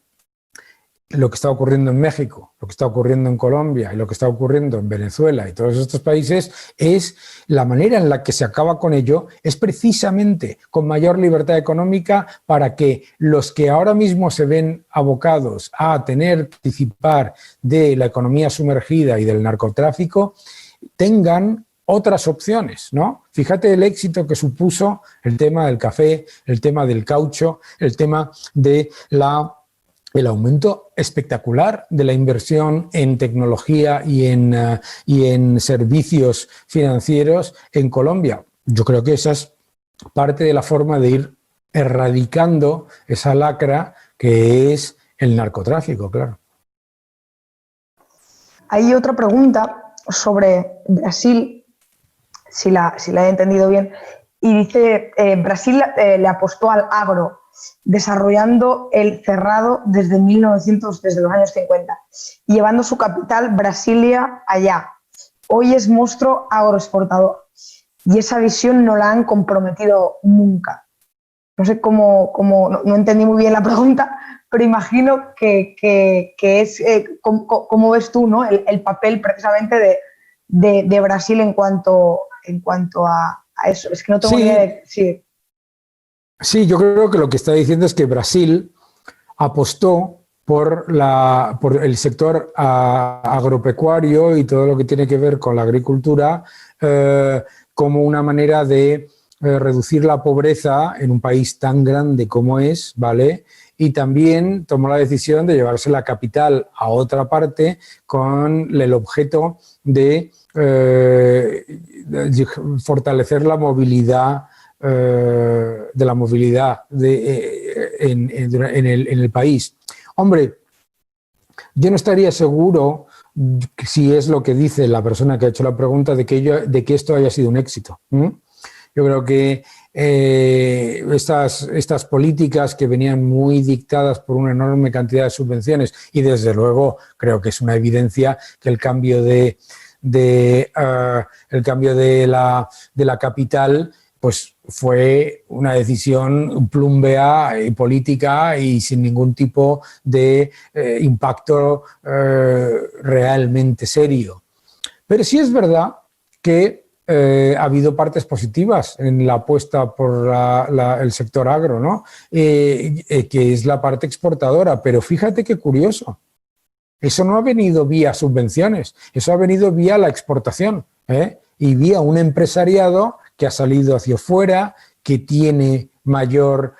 lo que está ocurriendo en México, lo que está ocurriendo en Colombia y lo que está ocurriendo en Venezuela y todos estos países, es la manera en la que se acaba con ello, es precisamente con mayor libertad económica para que los que ahora mismo se ven abocados a tener que participar de la economía sumergida y del narcotráfico tengan otras opciones, ¿no? Fíjate el éxito que supuso el tema del café, el tema del caucho, el tema de el aumento espectacular de la inversión en tecnología y en servicios financieros en Colombia. Yo creo que esa es parte de la forma de ir erradicando esa lacra que es el narcotráfico, claro. Hay otra pregunta sobre Brasil, si la he entendido bien, y dice, Brasil le apostó al agro, desarrollando el cerrado desde los años 50, y llevando su capital, Brasilia, allá. Hoy es monstruo agroexportador, y esa visión no la han comprometido nunca. No sé no entendí muy bien la pregunta, pero imagino que es, ¿cómo ves tú, ¿no?, el papel precisamente de Brasil en cuanto a eso? Es que no tengo ni idea de... Sí, yo creo que lo que está diciendo es que Brasil apostó por el sector agropecuario y todo lo que tiene que ver con la agricultura como una manera de reducir la pobreza en un país tan grande como es, ¿vale? Y también tomó la decisión de llevarse la capital a otra parte con el objeto de fortalecer la movilidad en el país. Hombre, yo no estaría seguro, si es lo que dice la persona que ha hecho la pregunta, de que esto haya sido un éxito. Yo creo que estas políticas que venían muy dictadas por una enorme cantidad de subvenciones, y desde luego creo que es una evidencia que el cambio de la capital pues fue una decisión plumbea y política y sin ningún tipo de impacto realmente serio. Pero sí es verdad que ha habido partes positivas en la apuesta por el sector agro, ¿no? Que es la parte exportadora. Pero fíjate qué curioso. Eso no ha venido vía subvenciones, eso ha venido vía la exportación, y vía un empresariado que ha salido hacia afuera, que tiene mayor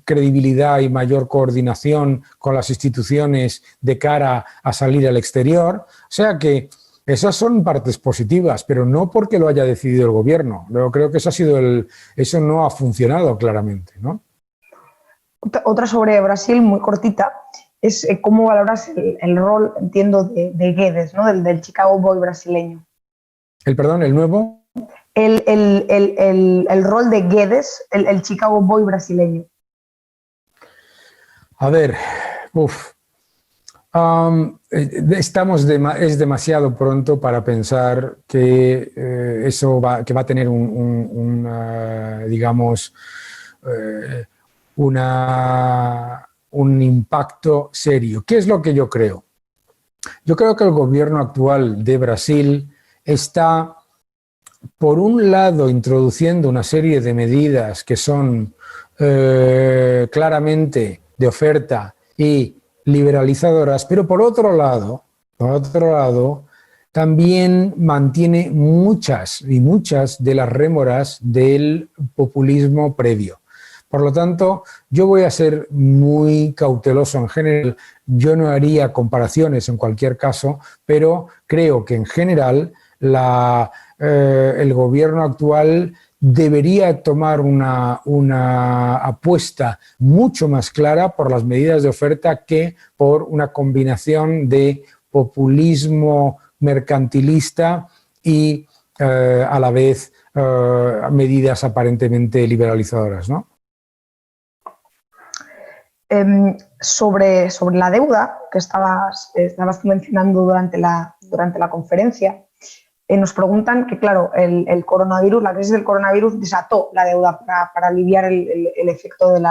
credibilidad y mayor coordinación con las instituciones de cara a salir al exterior. O sea que esas son partes positivas, pero no porque lo haya decidido el gobierno. Yo creo que eso no ha funcionado claramente, ¿no? Otra sobre Brasil, muy cortita, es cómo valoras el rol, entiendo, de Guedes, ¿no? Del Chicago Boy brasileño. El nuevo. El rol de Guedes, el Chicago Boy brasileño. A ver, es demasiado pronto para pensar que eso va a tener digamos, un impacto serio. ¿Qué es lo que yo creo? Yo creo que el gobierno actual de Brasil está, por un lado, introduciendo una serie de medidas que son claramente de oferta y liberalizadoras, pero por otro lado, también mantiene muchas de las rémoras del populismo previo. Por lo tanto, yo voy a ser muy cauteloso en general. Yo no haría comparaciones en cualquier caso, pero creo que en general el gobierno actual debería tomar una apuesta mucho más clara por las medidas de oferta que por una combinación de populismo mercantilista y a la vez medidas aparentemente liberalizadoras, ¿no? Sobre la deuda que estabas mencionando durante la conferencia, nos preguntan que, claro, el coronavirus, la crisis del coronavirus desató la deuda para aliviar el efecto de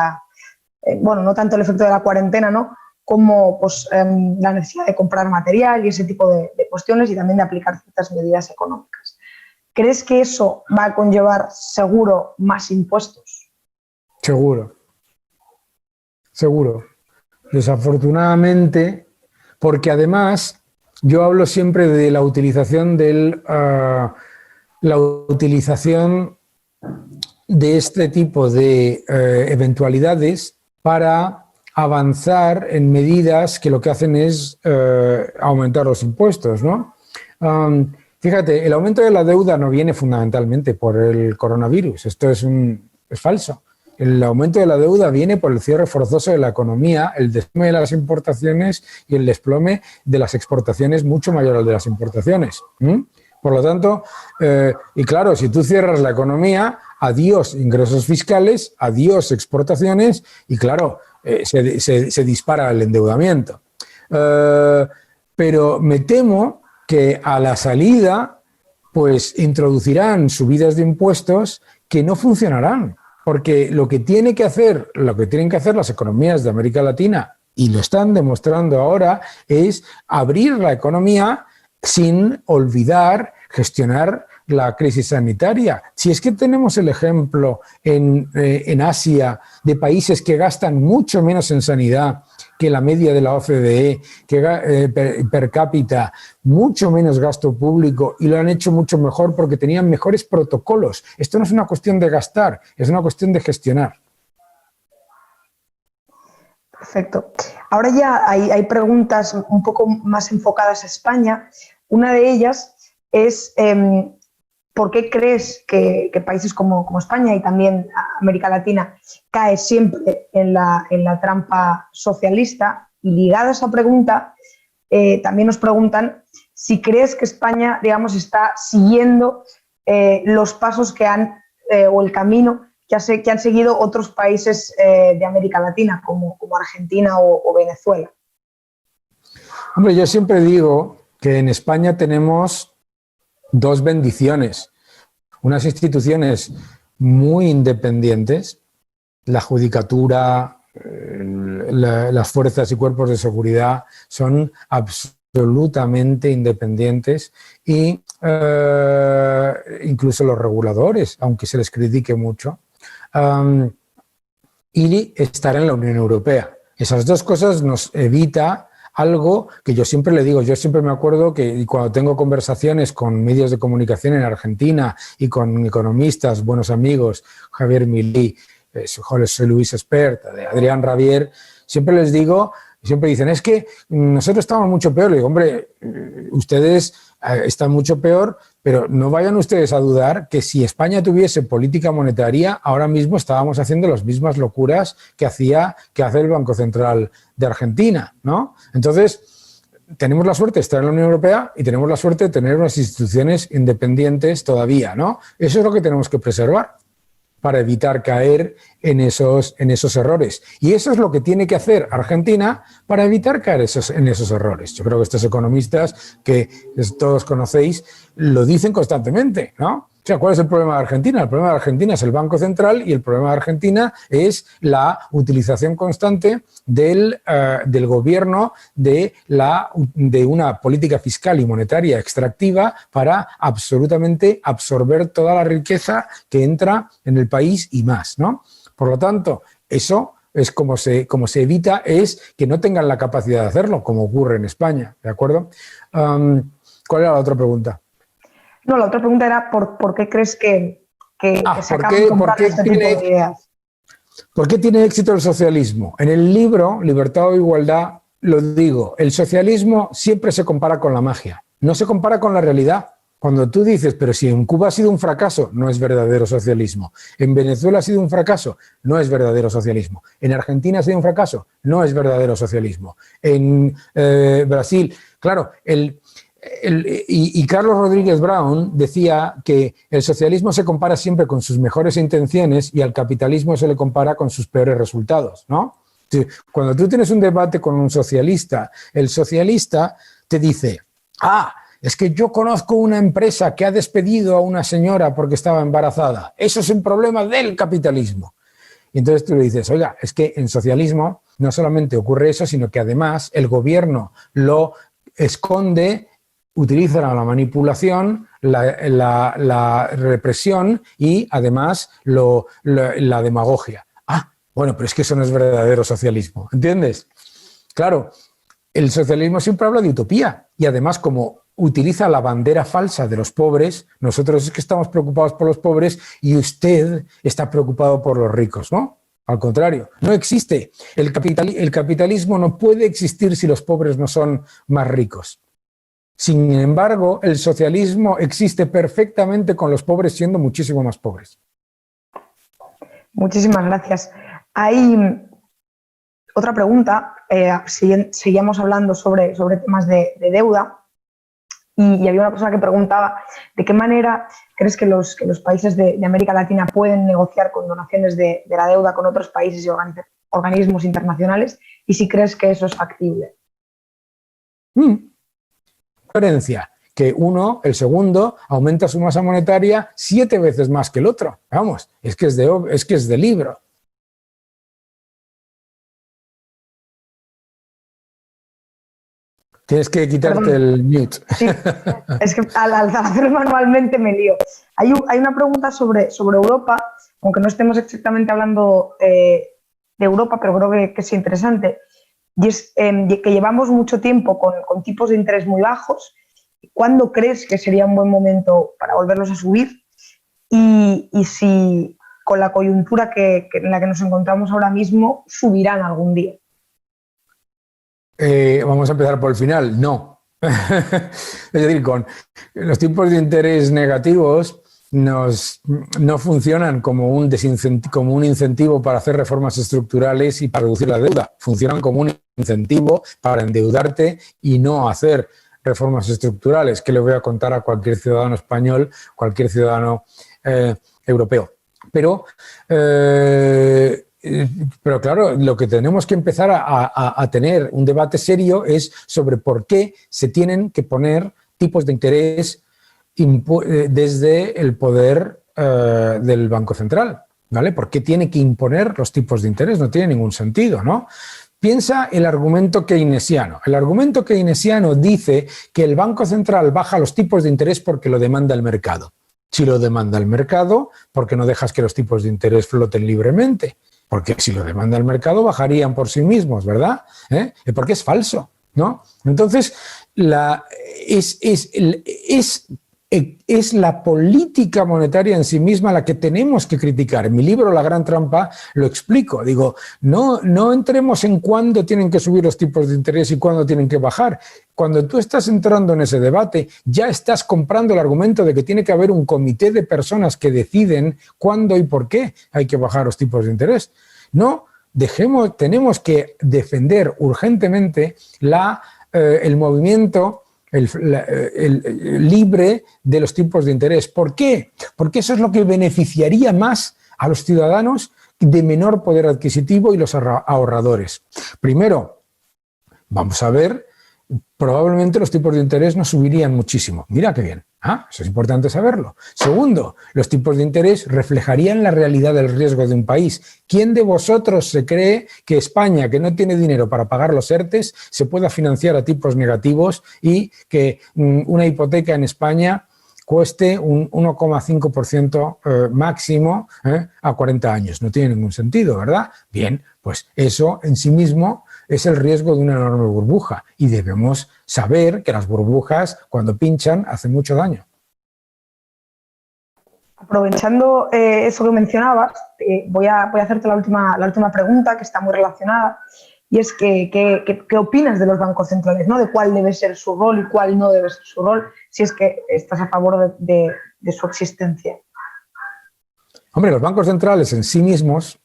bueno, no tanto el efecto de la cuarentena, ¿no?, como pues, la necesidad de comprar material y ese tipo de cuestiones, y también de aplicar ciertas medidas económicas. ¿Crees que eso va a conllevar seguro más impuestos? Seguro. Desafortunadamente, porque además yo hablo siempre de la utilización de este tipo de eventualidades para avanzar en medidas que lo que hacen es aumentar los impuestos, ¿no? Fíjate, el aumento de la deuda no viene fundamentalmente por el coronavirus, esto es falso. El aumento de la deuda viene por el cierre forzoso de la economía, el desplome de las importaciones y el desplome de las exportaciones mucho mayor al de las importaciones. Por lo tanto, y claro, si tú cierras la economía, adiós ingresos fiscales, adiós exportaciones y claro, se dispara el endeudamiento. Pero me temo que a la salida pues introducirán subidas de impuestos que no funcionarán. Porque lo que tienen que hacer las economías de América Latina, y lo están demostrando ahora, es abrir la economía sin olvidar gestionar la crisis sanitaria. Si es que tenemos el ejemplo en Asia de países que gastan mucho menos en sanidad que la media de la OCDE, que per cápita, mucho menos gasto público, y lo han hecho mucho mejor porque tenían mejores protocolos. Esto no es una cuestión de gastar, es una cuestión de gestionar. Perfecto. Ahora ya hay preguntas un poco más enfocadas a España. Una de ellas es ¿por qué crees que países como España y también América Latina cae siempre en la trampa socialista? Y ligada a esa pregunta, también nos preguntan si crees que España, digamos, está siguiendo los pasos o el camino que han seguido otros países de América Latina, como Argentina o Venezuela. Hombre, yo siempre digo que en España tenemos dos bendiciones. unas instituciones muy independientes, la judicatura, las fuerzas y cuerpos de seguridad son absolutamente independientes y incluso los reguladores, aunque se les critique mucho, y estar en la Unión Europea. Esas dos cosas nos evita algo que yo siempre le digo. Yo siempre me acuerdo que cuando tengo conversaciones con medios de comunicación en Argentina y con economistas, buenos amigos, Javier Milei, José Luis Espert, Adrián Rabier, siempre les digo, siempre dicen, es que nosotros estamos mucho peor. Le digo, hombre, ustedes están mucho peor, pero no vayan ustedes a dudar que si España tuviese política monetaria, ahora mismo estábamos haciendo las mismas locuras que hace el Banco Central de Argentina, ¿no? Entonces, tenemos la suerte de estar en la Unión Europea y tenemos la suerte de tener unas instituciones independientes todavía, ¿no? Eso es lo que tenemos que preservar para evitar caer en esos errores. Y eso es lo que tiene que hacer Argentina para evitar caer en esos errores. Yo creo que estos economistas que todos conocéis lo dicen constantemente, ¿no? O sea, ¿cuál es el problema de Argentina? El problema de Argentina es el Banco Central y el problema de Argentina es la utilización constante del gobierno de una política fiscal y monetaria extractiva para absolutamente absorber toda la riqueza que entra en el país y más, ¿no? Por lo tanto, eso es como se evita es que no tengan la capacidad de hacerlo, como ocurre en España, ¿de acuerdo? ¿Cuál era la otra pregunta? No, la otra pregunta era ¿por qué crees que se acaban comprando este tipo de ideas? ¿Por qué tiene éxito el socialismo? En el libro Libertad o Igualdad lo digo, el socialismo siempre se compara con la magia, no se compara con la realidad. Cuando tú dices, pero si en Cuba ha sido un fracaso, no es verdadero socialismo. En Venezuela ha sido un fracaso, no es verdadero socialismo. En Argentina ha sido un fracaso, no es verdadero socialismo. En Brasil, claro, y Carlos Rodríguez Brown decía que el socialismo se compara siempre con sus mejores intenciones y al capitalismo se le compara con sus peores resultados, ¿no? Cuando tú tienes un debate con un socialista, el socialista te dice, es que yo conozco una empresa que ha despedido a una señora porque estaba embarazada. Eso es un problema del capitalismo. Y entonces tú le dices, oiga, es que en socialismo no solamente ocurre eso, sino que además el gobierno lo esconde, utiliza la manipulación, la represión y además la demagogia. Bueno, pero es que eso no es verdadero socialismo, ¿entiendes? Claro, el socialismo siempre habla de utopía y además como utiliza la bandera falsa de los pobres, nosotros es que estamos preocupados por los pobres y usted está preocupado por los ricos, ¿no? Al contrario, no existe. El capitalismo no puede existir si los pobres no son más ricos. Sin embargo, el socialismo existe perfectamente con los pobres siendo muchísimo más pobres. Muchísimas gracias. Hay otra pregunta, seguíamos hablando sobre temas de deuda y había una persona que preguntaba de qué manera crees que los países de América Latina pueden negociar condonaciones de la deuda con otros países y organismos internacionales y si crees que eso es factible. Diferencia que el segundo, aumenta su masa monetaria 7 veces más que el otro. Vamos, es que es de libro. Tienes que quitarte el mute. Sí, es que al hacerlo manualmente me lío. Hay una pregunta sobre Europa, aunque no estemos exactamente hablando de Europa, pero creo que es interesante. Y es que llevamos mucho tiempo con tipos de interés muy bajos. ¿Cuándo crees que sería un buen momento para volverlos a subir? Y si con la coyuntura en la que nos encontramos ahora mismo, subirán algún día. Vamos a empezar por el final. No. Es decir, con los tipos de interés negativos no funcionan como un incentivo para hacer reformas estructurales y para reducir la deuda. Funcionan como un incentivo para endeudarte y no hacer reformas estructurales, que le voy a contar a cualquier ciudadano español, cualquier ciudadano europeo. Pero claro, lo que tenemos que empezar a tener un debate serio es sobre por qué se tienen que poner tipos de interés desde el poder del Banco Central, ¿vale? ¿Por qué tiene que imponer los tipos de interés? No tiene ningún sentido, ¿no? Piensa el argumento keynesiano. El argumento keynesiano dice que el Banco Central baja los tipos de interés porque lo demanda el mercado. Si lo demanda el mercado, ¿por qué no dejas que los tipos de interés floten libremente? Porque si lo demanda el mercado, bajarían por sí mismos, ¿verdad? Porque es falso, ¿no? Entonces, es la política monetaria en sí misma la que tenemos que criticar. En mi libro La Gran Trampa lo explico. Digo, no entremos en cuándo tienen que subir los tipos de interés y cuándo tienen que bajar. Cuando tú estás entrando en ese debate, ya estás comprando el argumento de que tiene que haber un comité de personas que deciden cuándo y por qué hay que bajar los tipos de interés. No, tenemos que defender urgentemente el movimiento libre de los tipos de interés. ¿Por qué? Porque eso es lo que beneficiaría más a los ciudadanos de menor poder adquisitivo y los ahorradores. Primero, vamos a ver, probablemente los tipos de interés no subirían muchísimo. Mira qué bien. Eso es importante saberlo. Segundo, los tipos de interés reflejarían la realidad del riesgo de un país. ¿Quién de vosotros se cree que España, que no tiene dinero para pagar los ERTES, se pueda financiar a tipos negativos y que una hipoteca en España cueste un 1,5% máximo a 40 años? No tiene ningún sentido, ¿verdad? Bien, pues eso en sí mismo es el riesgo de una enorme burbuja y debemos saber que las burbujas, cuando pinchan, hacen mucho daño. Aprovechando eso que mencionabas, voy a hacerte la última pregunta, que está muy relacionada, y es ¿qué opinas de los bancos centrales, ¿no? De cuál debe ser su rol y cuál no debe ser su rol, si es que estás a favor de su existencia. Hombre, los bancos centrales en sí mismos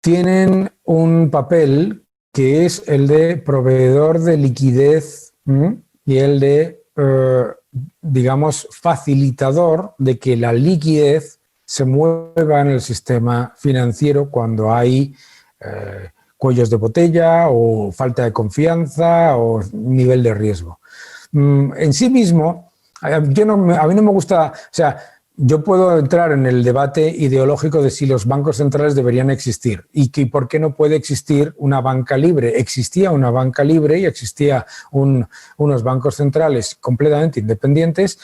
tienen un papel que es el de proveedor de liquidez y el de, digamos, facilitador de que la liquidez se mueva en el sistema financiero cuando hay cuellos de botella o falta de confianza o nivel de riesgo. En sí mismo, a mí no me gusta, o sea, yo puedo entrar en el debate ideológico de si los bancos centrales deberían existir y por qué no puede existir una banca libre. Existía una banca libre y existía unos bancos centrales completamente independientes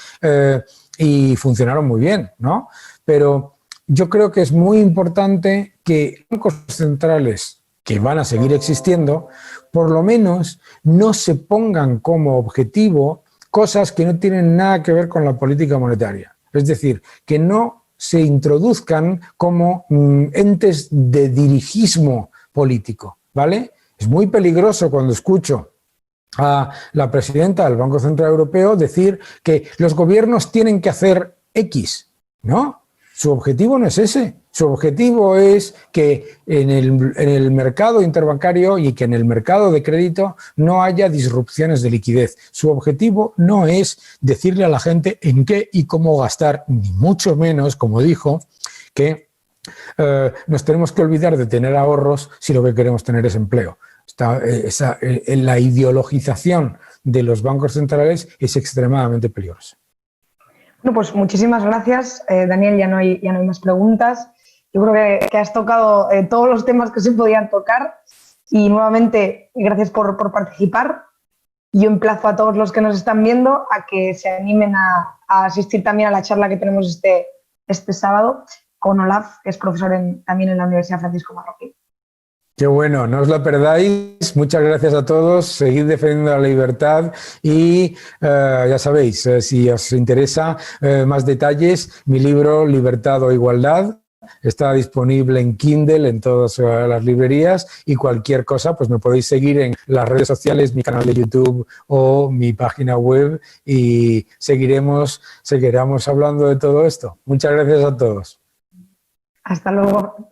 y funcionaron muy bien, ¿no? Pero yo creo que es muy importante que bancos centrales que van a seguir existiendo, por lo menos no se pongan como objetivo cosas que no tienen nada que ver con la política monetaria. Es decir, que no se introduzcan como entes de dirigismo político, ¿vale? Es muy peligroso cuando escucho a la presidenta del Banco Central Europeo decir que los gobiernos tienen que hacer X, ¿no? Su objetivo no es ese. Su objetivo es que en el mercado interbancario y que en el mercado de crédito no haya disrupciones de liquidez. Su objetivo no es decirle a la gente en qué y cómo gastar, ni mucho menos, como dijo, que nos tenemos que olvidar de tener ahorros si lo que queremos tener es empleo. La ideologización de los bancos centrales es extremadamente peligrosa. Bueno, pues muchísimas gracias, Daniel. Ya no hay más preguntas. Yo creo que has tocado todos los temas que se podían tocar y nuevamente gracias por participar. Yo emplazo a todos los que nos están viendo a que se animen a asistir también a la charla que tenemos este sábado con Olaf, que es profesor también en la Universidad Francisco Marroquín. Qué bueno, no os la perdáis. Muchas gracias a todos. Seguid defendiendo la libertad y ya sabéis, si os interesa más detalles, mi libro Libertad o Igualdad está disponible en Kindle en todas las librerías y cualquier cosa, pues me podéis seguir en las redes sociales, mi canal de YouTube o mi página web y seguiremos hablando de todo esto. Muchas gracias a todos. Hasta luego.